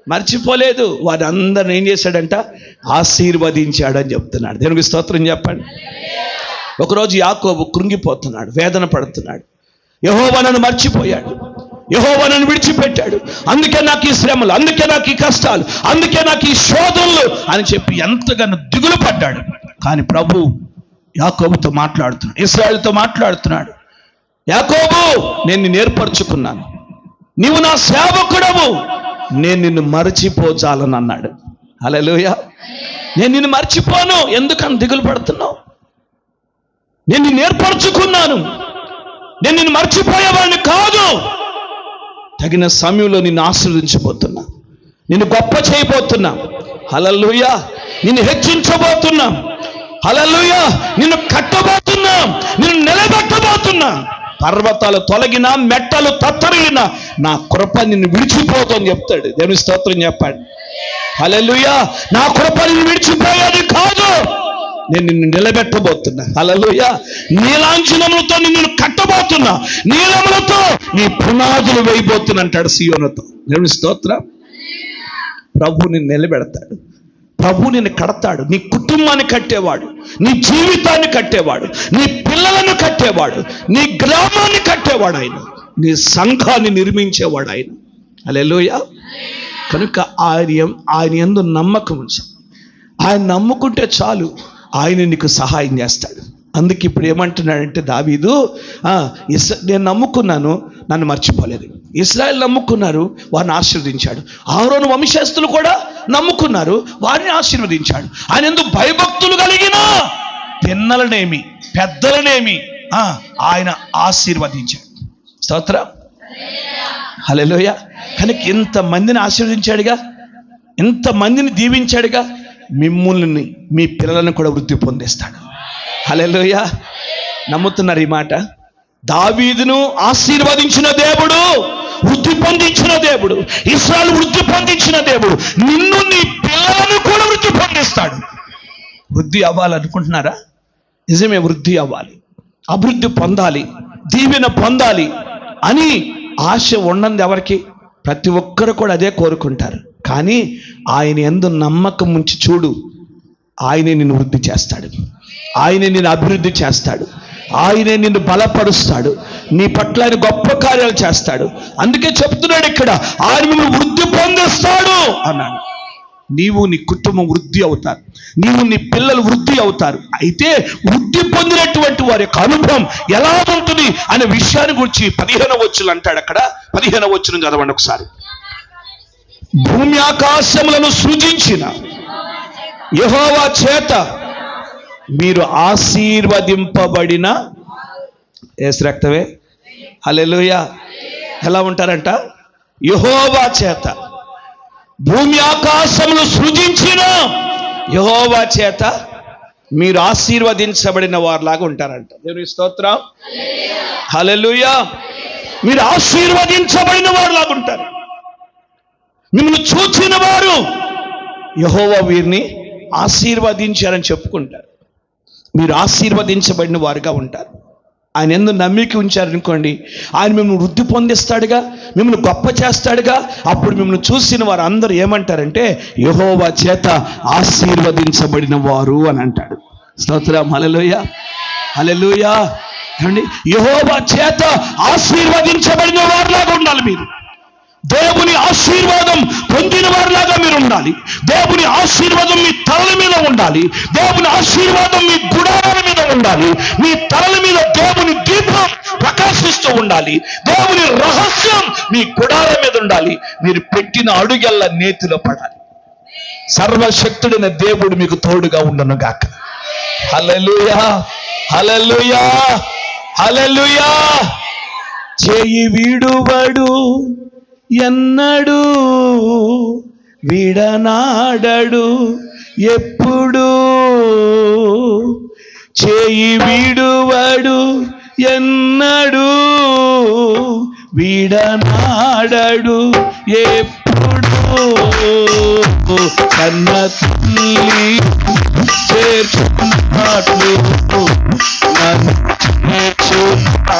Speaker 2: మర్చిపోలేదు. వారి అందరిని ఏం చేశాడంట? ఆశీర్వదించాడని చెప్తున్నాడు. దేవునికి స్తోత్రం చెప్పండి. ఒకరోజు యాకోబు కృంగిపోతున్నాడు, వేదన పడుతున్నాడు. యెహోవా నన్ను మర్చిపోయాడు, యెహోవా నన్ను విడిచిపెట్టాడు, అందుకే నాకు ఈ శ్రమలు, అందుకే నాకు ఈ కష్టాలు, అందుకే నాకు ఈ శోధనలు అని చెప్పి ఎంతగానో దిగులు పడ్డాడు. కానీ ప్రభు యాకోబుతో మాట్లాడుతున్నాడు, ఇశ్రాయేలుతో మాట్లాడుతున్నాడు. యాకోబు, నేను నిన్ను ఏర్పరచుకున్నాను, నీవు నా సేవకుడవు, నేను నిన్ను మర్చిపోజాలని అన్నాడు. హల్లెలూయా. నేను నిన్ను మర్చిపోను. ఎందుకని దిగులు పడుతున్నావు? నేను నిన్ను ఏర్పరచుకున్నాను, నేను నిన్ను మర్చిపోయేవాడిని కాదు. తగిన సమయంలో నిన్ను ఆశీర్వదించబోతున్నా, నిన్ను గొప్ప చేయబోతున్నా. హల్లెలూయా. నిన్ను హెచ్చించబోతున్నా. హల్లెలూయా. నిన్ను కట్టబోతున్నా, నిన్ను నిలబెట్టబోతున్నా. పర్వతాలు తొలగినా, మెట్టలు తత్తరిల్లినా నా కృప నిన్ను విడిచిపోతుందని చెప్తాడు. దేవుని స్తోత్రం చెప్పండి. హల్లెలూయా. నా కృప నిన్ను విడిచిపోయేది కాదు, నేను నిన్ను నిలబెట్టబోతున్నా. హల్లెలూయా. నీలాంఛనములతో నిన్ను కట్టబోతున్నా, నీలములతో నీ పునాదులు వేయబోతున్నా అంటాడు సీయోనుతో. దేవుని స్తోత్రం. ప్రభు నిన్ను నిలబెడతాడు, ప్రభు నిన్ను కడతాడు. నీ కుటుంబాన్ని కట్టేవాడు, నీ జీవితాన్ని కట్టేవాడు, నీ పిల్లలను కట్టేవాడు, నీ గ్రామాన్ని కట్టేవాడు ఆయన, నీ సంఘాన్ని నిర్మించేవాడు ఆయన. హల్లెలూయా. కనుక ఆయన యందు నమ్మకం ఉంచు. ఆయన నమ్ముకుంటే చాలు, ఆయన నీకు సహాయం చేస్తాడు. అందుకే ఇప్పుడు ఏమంటున్నాడంటే దావీదు, నేను నమ్ముకున్నాను, నన్ను మర్చిపోలేదు. ఇశ్రాయేలు నమ్ముకున్నారు, వారిని ఆశీర్వదించాడు. ఆరోను వంశస్థులు కూడా నమ్ముకున్నారు, వారిని ఆశీర్వదించాడు. ఆయన ఎందుకు భయభక్తులు కలిగిన పిన్నలనేమి పెద్దలనేమి ఆయన ఆశీర్వదించాడు. స్తోత్రం. హల్లెలూయా. కనుక ఇంతమందిని ఆశీర్వదించాడుగా, ఇంతమందిని దీవించాడుగా, మిమ్మల్ని మీ పిల్లలను కూడా వృద్ధి పొందిస్తాడు. హల్లెలూయా. నమ్ముతున్నారు ఈ మాట? దావీదును ఆశీర్వదించిన దేవుడు, వృద్ధి పొందించిన దేవుడు, ఇశ్రాయేలు వృద్ధి పొందించిన దేవుడు నిన్ను, నీ పిల్లలను కూడా వృద్ధి పొందిస్తాడు. వృద్ధి అవ్వాలనుకుంటున్నారా? నిజమే, వృద్ధి అవ్వాలి, అభివృద్ధి పొందాలి, దీవెన పొందాలి అని ఆశ ఉన్నది ఎవరికి? ప్రతి ఒక్కరు కూడా అదే కోరుకుంటారు. కానీ ఆయన యందు నమ్మకం ఉంచి చూడు, ఆయనే నిన్ను వృద్ధి చేస్తాడు, ఆయనే నిన్ను అభివృద్ధి చేస్తాడు, ఆయనే నిన్ను బలపరుస్తాడు, నీ పట్ల ఆయన గొప్ప కార్యాలు చేస్తాడు. అందుకే చెప్తున్నాడు ఇక్కడ, ఆయన మిమ్మల్ని వృద్ధి పొందిస్తాడు అన్నాడు. నీవు నీ కుటుంబం వృద్ధి అవుతారు, నీవు నీ పిల్లలు వృద్ధి అవుతారు. అయితే వృద్ధి పొందినటువంటి వారి యొక్క అనుభవం ఎలా ఉంటుంది అనే విషయాన్ని గురించి 15వ వచనం అంటాడు. అక్కడ 15వ వచనం చదవండి ఒకసారి. భూమి ఆకాశములను సృజించిన యెహోవా చేత మీరు ఆశీర్వదింపబడిన యేసు రక్తమే. హల్లెలూయా. ఎలా ఉంటారంట? యెహోవా చేత, భూమి ఆకాశములు సృజించిన యెహోవా చేత మీరు ఆశీర్వదించబడిన వారిలాగా ఉంటారంట. దేవుని స్తోత్రం. హల్లెలూయా. మీరు ఆశీర్వదించబడిన వారిలాగా ఉంటారు. మిమ్మల్ని చూచిన వారు యెహోవా వీరిని ఆశీర్వదించారని చెప్పుకుంటారు. మీరు ఆశీర్వదించబడిన వారుగా ఉంటారు. ఆయన యందు నమ్మిక ఉంచారనుకోండి, ఆయన మిమ్మల్ని వృద్ధి పొందిస్తాడుగా, మిమ్మల్ని గొప్ప చేస్తాడుగా. అప్పుడు మిమ్మల్ని చూసిన వారు అందరూ ఏమంటారంటే యెహోవా చేత ఆశీర్వదించబడిన వారు అని అంటాడు. స్తోత్రం. హల్లెలూయా, హల్లెలూయా. ఏమండి, యెహోవా చేత ఆశీర్వదించబడిన వారిలాగా ఉండాలి మీరు. దేవుని ఆశీర్వాదం పొందిన వారిలాగా మీరు ఉండాలి. దేవుని ఆశీర్వాదం మీ తలల మీద ఉండాలి. దేవుని ఆశీర్వాదం మీ గుడారాల మీద ఉండాలి. మీ తలల మీద దేవుని దీపం ప్రకాశిస్తూ ఉండాలి. దేవుని రహస్యం మీ గుడాల మీద ఉండాలి. మీరు పెట్టిన అడుగెల్ల నేతిలో పడాలి. సర్వశక్తుడైన దేవుడు మీకు తోడుగా ఉండను గాక. హల్లెలూయా, హల్లెలూయా, హల్లెలూయా. చేయి విడువడు ఎన్నడు, విడనాడడు ఎప్పుడు. చేయి విడువడు ఎన్నడు, విడనాడడు ఎప్పుడు. కన్న తల్లి చేర్చుకున్నట్లు నన్ను చేర్చుకున్నా.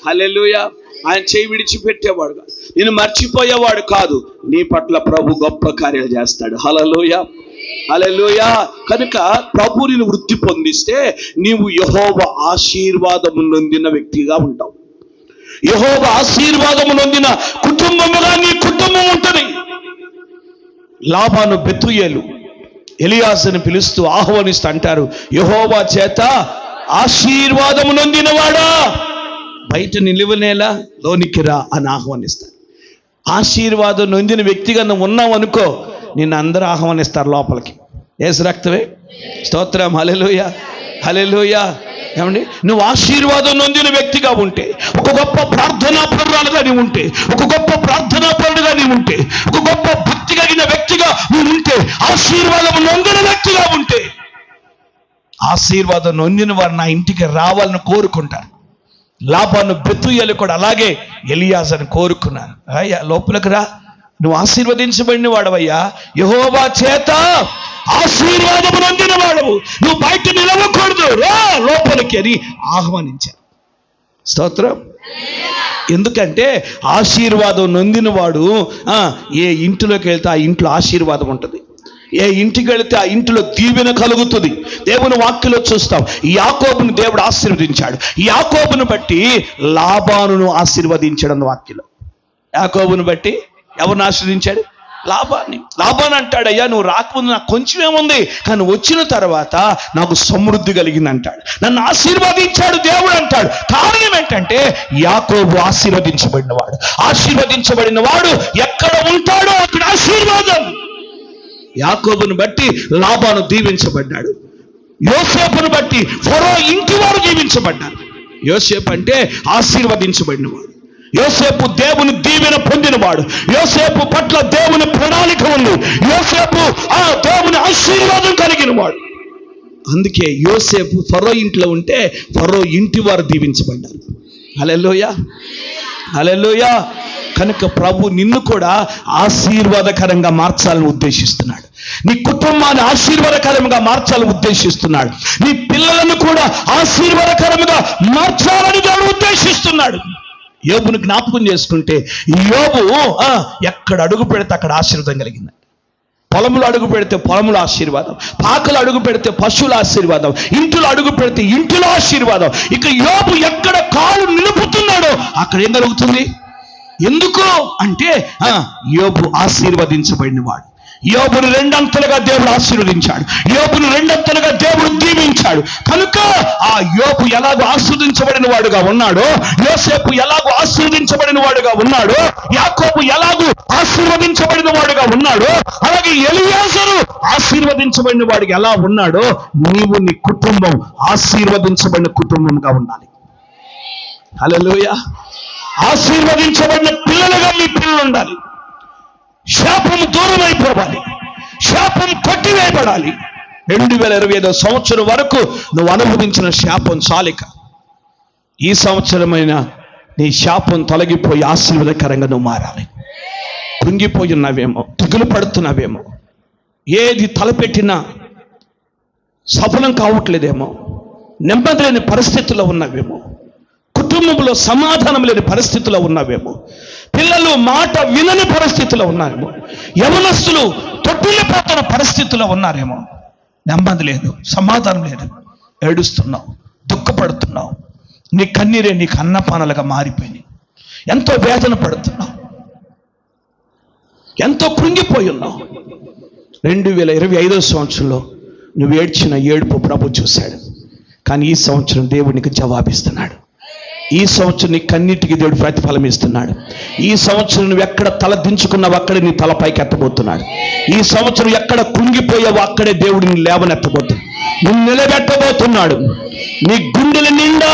Speaker 2: హల్లెలూయా. ఆయన చేయి విడిచిపెట్టేవాడు కాదు, నేను మర్చిపోయేవాడు కాదు. నీ పట్ల ప్రభు గొప్ప కార్యాలు చేస్తాడు. హల్లెలూయా, హల్లెలూయా. కనుక ప్రభు నిన్ను వృద్ధి పొందిస్తే నీవు యెహోవా ఆశీర్వాదము నొందిన వ్యక్తిగా ఉంటావు. యెహోవా ఆశీర్వాదము నొందిన కుటుంబముగా నీ కుటుంబం ఉంటుంది. లాబాను బెతూయేలు ఎలియాజుని పిలుస్తూ ఆహ్వానిస్తూ అంటారు, యెహోవా చేత ఆశీర్వాదము నొందినవాడా బయట నిలువనేలా లోనికి రా అని ఆహ్వానిస్తారు. ఆశీర్వాదం నొందిన వ్యక్తిగా నువ్వు ఉన్నావు అనుకో, నిన్ను అందరూ ఆహ్వానిస్తారు లోపలికి. యేసు రక్తమే స్తోత్రం. హల్లెలూయా, హల్లెలూయా. ఏమండి, నువ్వు ఆశీర్వాదం నొందిన వ్యక్తిగా ఉంటే, ఒక గొప్ప ప్రార్థనా పరురాలుగా నీవు ఉంటే, ఒక గొప్ప ప్రార్థనా పరుడుగా నీవు ఉంటే, ఒక గొప్ప భక్తి కలిగిన వ్యక్తిగా నువ్వు ఉంటే, ఆశీర్వాదం నొందిన వ్యక్తిగా ఉంటే, ఆశీర్వాదం నొందిన వారు నా ఇంటికి రావాలని కోరుకుంటారు. లాబాను బెతూయేలు కూడా అలాగే ఎలియాజుని కోరుకున్నారు. అయ్యా లోపలికి రా, నువ్వు ఆశీర్వదించబడిన వాడవయ్యా, యెహోవా చేత ఆశీర్వాదము నొందిన వాడవు, నువ్వు బయట నిలవకూడదు, రా లోపలికి అని ఆహ్వానించారు. స్తోత్రం. ఎందుకంటే ఆశీర్వాదం నొందిన వాడు ఏ ఇంటిలోకి వెళ్తే ఆ ఇంట్లో ఆశీర్వాదం ఉంటుంది. ఏ ఇంటికి వెళితే ఆ ఇంటిలో దీవెన కలుగుతుంది. దేవుని వాక్యలో చూస్తాం, యాకోబును దేవుడు ఆశీర్వదించాడు. యాకోబును బట్టి లాబానును ఆశీర్వదించాడు వాక్యలో. యాకోబును బట్టి ఎవరిని ఆశీర్వదించాడు? లాబాన్ని. లాబాను అంటాడు, అయ్యా నువ్వు రాకముందు నాకు కొంచెమేముంది, కానీ వచ్చిన తర్వాత నాకు సమృద్ధి కలిగింది అంటాడు. నన్ను ఆశీర్వదించాడు దేవుడు అంటాడు. కారణం ఏంటంటే యాకోబు ఆశీర్వదించబడిన వాడు. ఆశీర్వదించబడిన వాడు ఎక్కడ ఉంటాడో అక్కడ ఆశీర్వాదం. యాకోబును బట్టి లాబాను దీవించబడ్డాడు. యోసేపును బట్టి ఫరో ఇంటి వారు దీవించబడ్డారు. యోసేపు అంటే ఆశీర్వదించబడినవాడు. యోసేపు దేవుని దీవెన పొందినవాడు. యోసేపు పట్ల దేవుని ప్రణాళిక ఉంది. యోసేపు ఆ దేవుని ఆశీర్వాదం కలిగిన వాడు. అందుకే యోసేపు ఫరో ఇంట్లో ఉంటే ఫరో ఇంటి వారు దీవించబడ్డారు. హల్లెలూయా, హల్లెలూయా. కనుక ప్రభు నిన్ను కూడా ఆశీర్వాదకరంగా మార్చాలని ఉద్దేశిస్తున్నాడు. నీ కుటుంబాన్ని ఆశీర్వాదకరంగా మార్చాలని ఉద్దేశిస్తున్నాడు. నీ పిల్లలను కూడా ఆశీర్వాదకరంగా మార్చాలని దేవుడు ఉద్దేశిస్తున్నాడు. యోబును జ్ఞాపకం చేసుకుంటే యోబు ఎక్కడ అడుగు పెడితే అక్కడ ఆశీర్వాదం కలిగింది. పొలములు అడుగు పెడితే పొలముల ఆశీర్వాదం, పాకలు అడుగు పెడితే పశువుల ఆశీర్వాదం, ఇంటిలో అడుగు పెడితే ఇంటిలో ఆశీర్వాదం. ఇక యోబు ఎక్కడ కాలు నిలుపుతున్నాడో అక్కడ ఏం జరుగుతుంది? ఎందుకు అంటే యోబు ఆశీర్వదించబడిన వాడు. యోబును రెండంతలుగా దేవుడు ఆశీర్వదించాడు. యోబును రెండంతలుగా దేవుడు దీవించాడు. కనుక ఆ యోబు ఎలాగో ఆశీర్వదించబడిన వాడుగా ఉన్నాడో, యోసేపు ఎలాగో ఆశీర్వదించబడిన వాడుగా ఉన్నాడో, యాకోబు ఎలాగో ఆశీర్వదించబడిన వాడుగా ఉన్నాడో, అలాగే ఎలియాజరు ఆశీర్వదించబడిన వాడికి ఎలా ఉన్నాడో, నీవు నీ కుటుంబం ఆశీర్వదించబడిన కుటుంబంగా ఉండాలి. హల్లెలూయా. ఆశీర్వదించబడిన పిల్లలుగా మీ పిల్లలు ఉండాలి. శాపం దూరం అయిపోవాలి. శాపం కొట్టివేయబడాలి. 2025 సంవత్సరం వరకు నువ్వు అనుభవించిన శాపం చాలిక. ఈ సంవత్సరమైన నీ శాపం తొలగిపోయి ఆశీర్వాదకరంగా నువ్వు మారాలి. కృంగిపోయి ఉన్నావేమో, దిగులు పడుతున్నావేమో, ఏది తలపెట్టినా సఫలం కావట్లేదేమో, నెమ్మది లేని పరిస్థితుల్లో ఉన్నావేమో, కుటుంబంలో సమాధానం లేని పరిస్థితిలో ఉన్నావేమో, పిల్లలు మాట వినని పరిస్థితిలో ఉన్నారేమో, యవనస్తులు తొట్టిల్లిపోతున్న పరిస్థితిలో ఉన్నారేమో. నెమ్మది లేదు, సమాధానం లేదు, ఏడుస్తున్నావు, దుఃఖపడుతున్నావు, నీ కన్నీరే నీకు అన్నపానాలుగా మారిపోయినాయి, ఎంతో వేదన పడుతున్నావు, ఎంతో కృంగిపోయి ఉన్నావు. 2025 సంవత్సరంలో నువ్వు ఏడ్చిన ఏడుపు ప్రభు చూశాడు. కానీ ఈ సంవత్సరం దేవునికి జవాబిస్తున్నాడు. ఈ సంవత్సరం నీ కన్నిటికి దేవుడు ప్రతిఫలం ఇస్తున్నాడు. ఈ సంవత్సరం నువ్వు ఎక్కడ తల దించుకున్నావు అక్కడే నీ తల పైకి ఎత్తబోతున్నాడు. ఈ సంవత్సరం ఎక్కడ కృంగిపోయావో అక్కడే దేవుడు నీ లేవనెత్తబోతున్నాడు, నిన్ను నిలబెట్టబోతున్నాడు. నీ గుండెల నిండా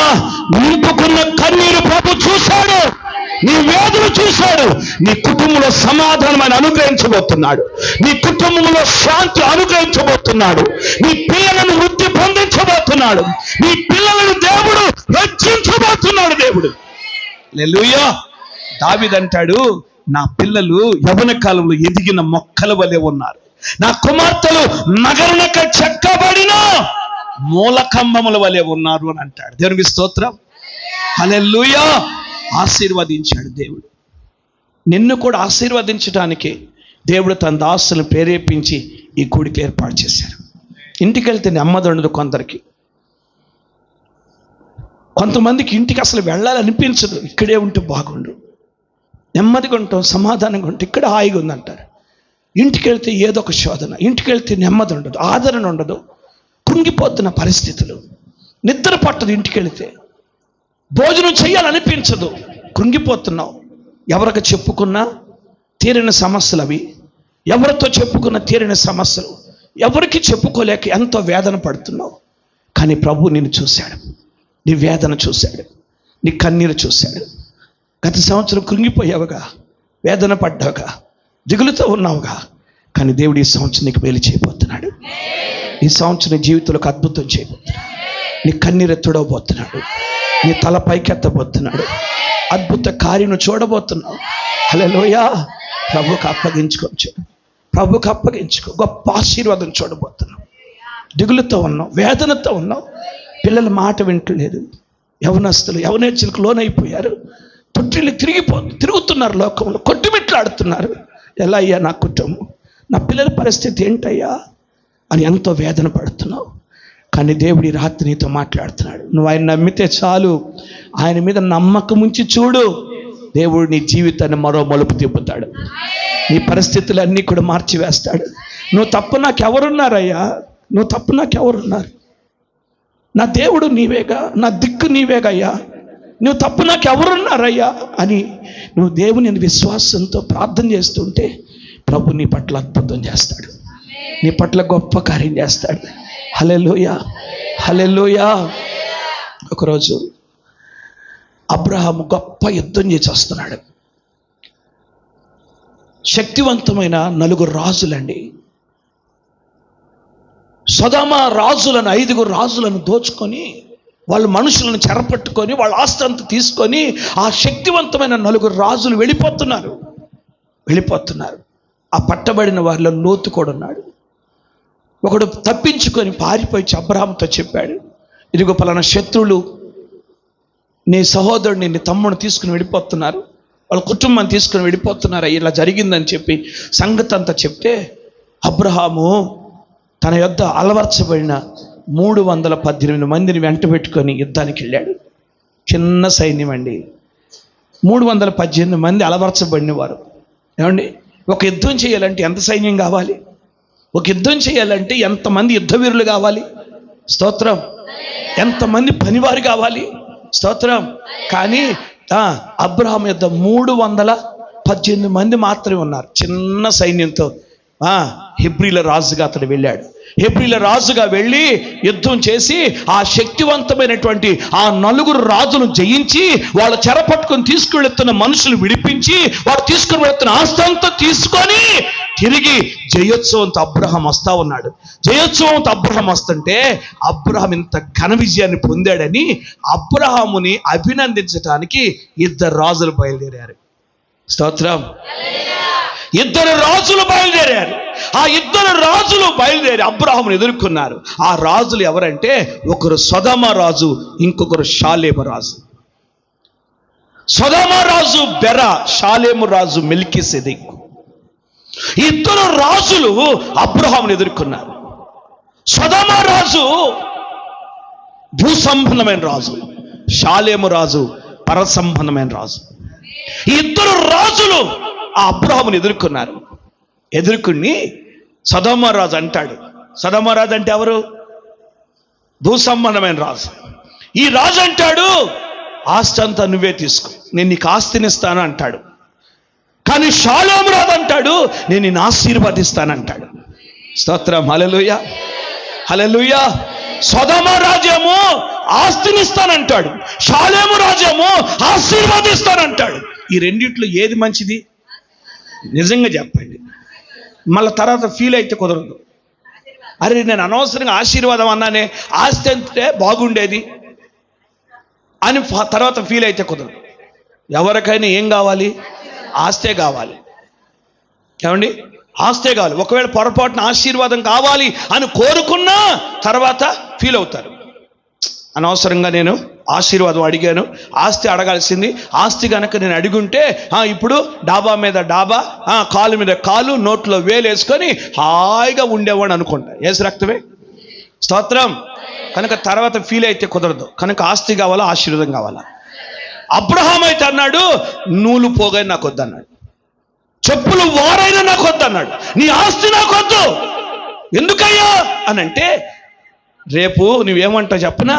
Speaker 2: నింపుకున్న కన్నీరు ప్రభు చూశాడు, నీ వేదన చూశాడు. నీ కుటుంబంలో సమాధానమైన అనుగ్రహించబోతున్నాడు, నీ కుటుంబంలో శాంతి అనుగ్రహించబోతున్నాడు, నీ పిల్లలను వృద్ధి పొందించబోతున్నాడు, నీ పిల్లలను దేవుడు రక్షించబోతున్నాడు. దేవుడు హల్లెలూయా. దావీదంటాడు, నా పిల్లలు యవ్వన కాలంలో ఎదిగిన మొక్కల వలె ఉన్నారు, నా కుమార్తెలు నగరునక చెక్కబడిన మూలకంబముల వలె ఉన్నారు అని అంటాడు. దేవునికి స్తోత్రం. హల్లెలూయా. ఆశీర్వదించాడు దేవుడు. నిన్ను కూడా ఆశీర్వదించడానికి దేవుడు తన దాసులను ప్రేరేపించి ఈ కూడికి ఏర్పాటు చేశారు. ఇంటికి వెళ్తే నెమ్మది ఉండదు కొందరికి, కొంతమందికి ఇంటికి అసలు వెళ్ళాలనిపించదు, ఇక్కడే ఉంటే బాగుండు, నెమ్మదిగా ఉంటాం, సమాధానంగా ఉంటాం, ఇక్కడ హాయిగా ఉందంటారు. ఇంటికి వెళ్తే ఏదో ఒక శోధన, ఇంటికి వెళ్తే నెమ్మది ఉండదు, ఆదరణ ఉండదు, కృంగిపోతున్న పరిస్థితులు, నిద్ర పట్టదు, ఇంటికి వెళితే భోజనం చేయాలనిపించదు, కృంగిపోతున్నావు. ఎవరికి చెప్పుకున్నా తీరిన సమస్యలు అవి, ఎవరితో చెప్పుకున్న తీరిన సమస్యలు, ఎవరికి చెప్పుకోలేక ఎంతో వేదన పడుతున్నావు. కానీ ప్రభు నిన్ను చూశాడు, నీ వేదన చూశాడు, నీ కన్నీరు చూశాడు. గత సంవత్సరం కృంగిపోయావుగా, వేదన పడ్డావుగా, దిగులుతో ఉన్నావుగా. కానీ దేవుడు ఈ సంవత్సరం నీకు మేలు చేయబోతున్నాడు. ఈ సంవత్సరం జీవితంలోకి అద్భుతం చేయబోతున్నాడు. నీ కన్నీరు తుడవబోతున్నాడు, నీ తల పైకెత్తబోతున్నాడు, అద్భుత కార్యం చూడబోతున్నావు. హల్లెలూయా. ప్రభుకు అప్పగించుకోవచ్చు, ప్రభుకు అప్పగించుకో. గొప్ప ఆశీర్వాదం చూడబోతున్నావు. దిగులుతో ఉన్నావు, వేదనతో ఉన్నావు, పిల్లల మాట వింటలేదు, యవనస్తులు యవనేచ్చులకు లోనైపోయారు, తొట్టిళ్ళు తిరుగుతున్నారు, లోకంలో కొట్టుమిట్లాడుతున్నారు. ఎలా అయ్యా నా కుటుంబం, నా పిల్లల పరిస్థితి ఏంటయ్యా అని ఎంతో వేదన పడుతున్నావు. కానీ దేవుడి రాత్రి నీతో మాట్లాడుతున్నాడు. నువ్వు ఆయన నమ్మితే చాలు, ఆయన మీద నమ్మకం ఉంచి చూడు, దేవుడు నీ జీవితాన్ని మరో మలుపు తిప్పుతాడు, నీ పరిస్థితులన్నీ కూడా మార్చివేస్తాడు. నువ్వు తప్ప నాకు ఎవరున్నారయ్యా, నువ్వు తప్ప నాకు ఎవరున్నారు, నా దేవుడు నీవేగా, నా దిక్కు నీవేగయ్యా, నువ్వు తప్ప నాకు ఎవరున్నారయ్యా అని నువ్వు దేవుని విశ్వాసంతో ప్రార్థన చేస్తుంటే ప్రభు నీ పట్ల అద్భుతం చేస్తాడు, నీ పట్ల గొప్ప కార్యం చేస్తాడు. హల్లెలూయా, హల్లెలూయా. ఒకరోజు అబ్రహాము గొప్ప యుద్ధం చేసి వస్తున్నాడు. శక్తివంతమైన 4 రాజులండి, సొదొమ రాజులను 5 రాజులను దోచుకొని, వాళ్ళు మనుషులను చెరపట్టుకొని, వాళ్ళ ఆస్తి అంతా తీసుకొని, ఆ శక్తివంతమైన 4 రాజులు వెళ్ళిపోతున్నారు. ఆ పట్టబడిన వారిలో లోతు కూడా ఉన్నాడు. ఒకడు తప్పించుకొని పారిపోయి అబ్రహాముతో చెప్పాడు, ఇదిగో పలానా శత్రువులు నీ సహోదరుడిని, నీ తమ్ముడిని తీసుకుని వెళ్ళిపోతున్నారు, వాళ్ళ కుటుంబాన్ని తీసుకుని వెళ్ళిపోతున్నారు, ఇలా జరిగిందని చెప్పి సంగతి అంతా చెప్తే అబ్రహాము తన యొద్ద అలవర్చబడిన 318 మందిని వెంట పెట్టుకొని యుద్ధానికి వెళ్ళాడు. చిన్న సైన్యం అండి, 318 మంది అలవర్చబడిన వారు. ఏమండి, ఒక యుద్ధం చేయాలంటే ఎంత సైన్యం కావాలి, ఒక యుద్ధం చేయాలంటే ఎంతమంది యుద్ధవీరులు కావాలి, స్తోత్రం, ఎంతమంది పనివారు కావాలి, స్తోత్రం. కానీ అబ్రహాం యొద్ద 318 మంది మాత్రమే ఉన్నారు. చిన్న సైన్యంతో హెబ్రీల రాజుగా అతడు వెళ్ళాడు. హెబ్రీల రాజుగా వెళ్ళి యుద్ధం చేసి ఆ శక్తివంతమైనటువంటి ఆ 4 రాజులను జయించి వాళ్ళ చెర పట్టుకొని తీసుకువెళుతున్న మనుషులు విడిపించి వాడు తీసుకుని వెళుతున్న ఆస్తి అంతా తీసుకొని తిరిగి జయోత్సవంతో అబ్రహాం వస్తా ఉన్నాడు. జయోత్సవంతో అబ్రహాం వస్తుంటే అబ్రహాం ఇంత ఘన విజయాన్ని పొందాడని అబ్రహాముని అభినందించడానికి 2 రాజులు బయలుదేరారు. స్తోత్రం. 2 రాజులు బయలుదేరారు. ఆ 2 రాజులు బయలుదేరి అబ్రహామును ఎదుర్కొన్నారు. ఆ రాజులు ఎవరంటే ఒకరు సొదొమ రాజు, ఇంకొకరు షాలేము రాజు. సొదొమ రాజు బెర, షాలేము రాజు మెల్కీసెదెకు. 2 రాజులు అబ్రహామును ఎదుర్కొన్నారు. సొదొమ రాజు భూ సంబంధమైన రాజు, షాలేము రాజు పర సంబంధమైన రాజు. 2 రాజులు ఆ అబ్రహామును ఎదుర్కొన్నారు. ఎదుర్కొని సొదొమ రాజు అంటాడు. సొదొమ రాజు అంటే ఎవరు? భూ సంబంధమైన రాజు. ఈ రాజు అంటాడు, ఆస్తి అంతా నువ్వే తీసుకో, నేను నీకు ఆస్తినిస్తాను అంటాడు. కానీ షాలోము రాజు అంటాడు, నేను నిన్ను ఆశీర్వదిస్తానంటాడు. స్తోత్రం. హల్లెలూయా, హల్లెలూయా. సొదొమ రాజేమో ఆస్తినిస్తానంటాడు, షాలేము రాజేమో ఆశీర్వదిస్తానంటాడు. ఈ రెండిట్లో ఏది మంచిది? నిజంగా చెప్పండి. మళ్ళీ తర్వాత ఫీల్ అయితే కుదరదు. అరే నేను అనవసరంగా ఆశీర్వాదం అన్నానే, ఆస్తి అంటే బాగుండేది అని తర్వాత ఫీల్ అయితే కుదరదు. ఎవరికైనా ఏం కావాలి? ఆస్తే కావాలి. ఏమండి? ఆస్తే కావాలి. ఒకవేళ పొరపాటున ఆశీర్వాదం కావాలి అని కోరుకున్నా తర్వాత ఫీల్ అవుతారు. అనవసరంగా నేను ఆశీర్వాదం అడిగాను, ఆస్తి అడగాల్సింది. ఆస్తి కనుక నేను అడిగుంటే ఇప్పుడు డాబా మీద డాబా, కాలు మీద కాలు, నోట్లో వేలు వేసుకొని హాయిగా ఉండేవాడు అనుకుంటా. ఏసు రక్తమే. స్తోత్రం. కనుక తర్వాత ఫీల్ అయితే కుదరదు. కనుక ఆస్తి కావాలా, ఆశీర్వాదం కావాలా? అబ్రహాం అయితే అన్నాడు, నూలు పోగైనా నాకు వద్దన్నాడు, చెప్పులు వారైనా నాకు వద్దన్నాడు, నీ ఆస్తి నాకు వద్దు. ఎందుకయ్యా అని అంటే, రేపు నువ్వేమంటావు చెప్పనా?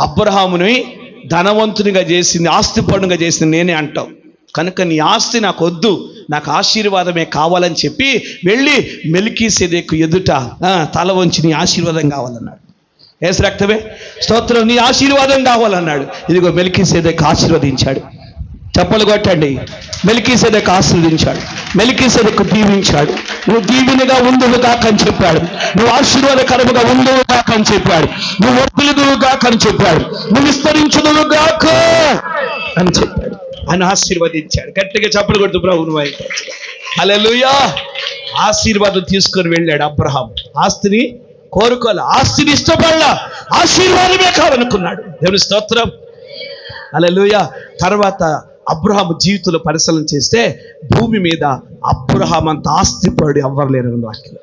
Speaker 2: అబ్రహాముని ధనవంతునిగా చేసింది, ఆస్తి పనుగా చేసింది నేనే అంటావు. కనుక నీ ఆస్తి నాకు వద్దు, నాకు ఆశీర్వాదమే కావాలని చెప్పి వెళ్ళి మెల్కీసెదెకు ఎదుట తల వంచి నీ ఆశీర్వాదం కావాలన్నాడు. ఏసు రక్తమే. స్తోత్రం. నీ ఆశీర్వాదం కావాలన్నాడు. ఇదిగో మెల్కీసెదెకు ఆశీర్వదించాడు. చెప్పలు కొట్టండి. మెల్కీసెదెకు ఆశీర్వదించాడు. మెల్కీసెదెకు దీవించాడు. నువ్వు దీవెనగా ఉందువు గాక అని చెప్పాడు. నువ్వు ఆశీర్వాదకరముగా ఉందువు గాక అని చెప్పాడు. నువ్వు వర్ధిల్లుదువు గాక అని చెప్పాడు. నువ్వు విస్తరించుదువు గాక అని చెప్పాడు. ఆయన ఆశీర్వదించాడు. గట్టిగా చప్పలు కొడుతూ ప్రభువును వాయించు. హల్లెలూయా. ఆశీర్వాదం తీసుకొని వెళ్ళాడు అబ్రహాం. ఆస్తిని కోరుకోలే, ఆస్తిని ఇష్టపడలా, ఆశీర్వాదమే కావాలనుకున్నాడు. దేవుని స్తోత్రం. హల్లెలూయా. తర్వాత అబ్రహాము జీవితంలో పరిశీలన చేస్తే భూమి మీద అబ్రహాం అంత ఆస్తిపరుడు ఎవ్వరు లేరు వాక్యం.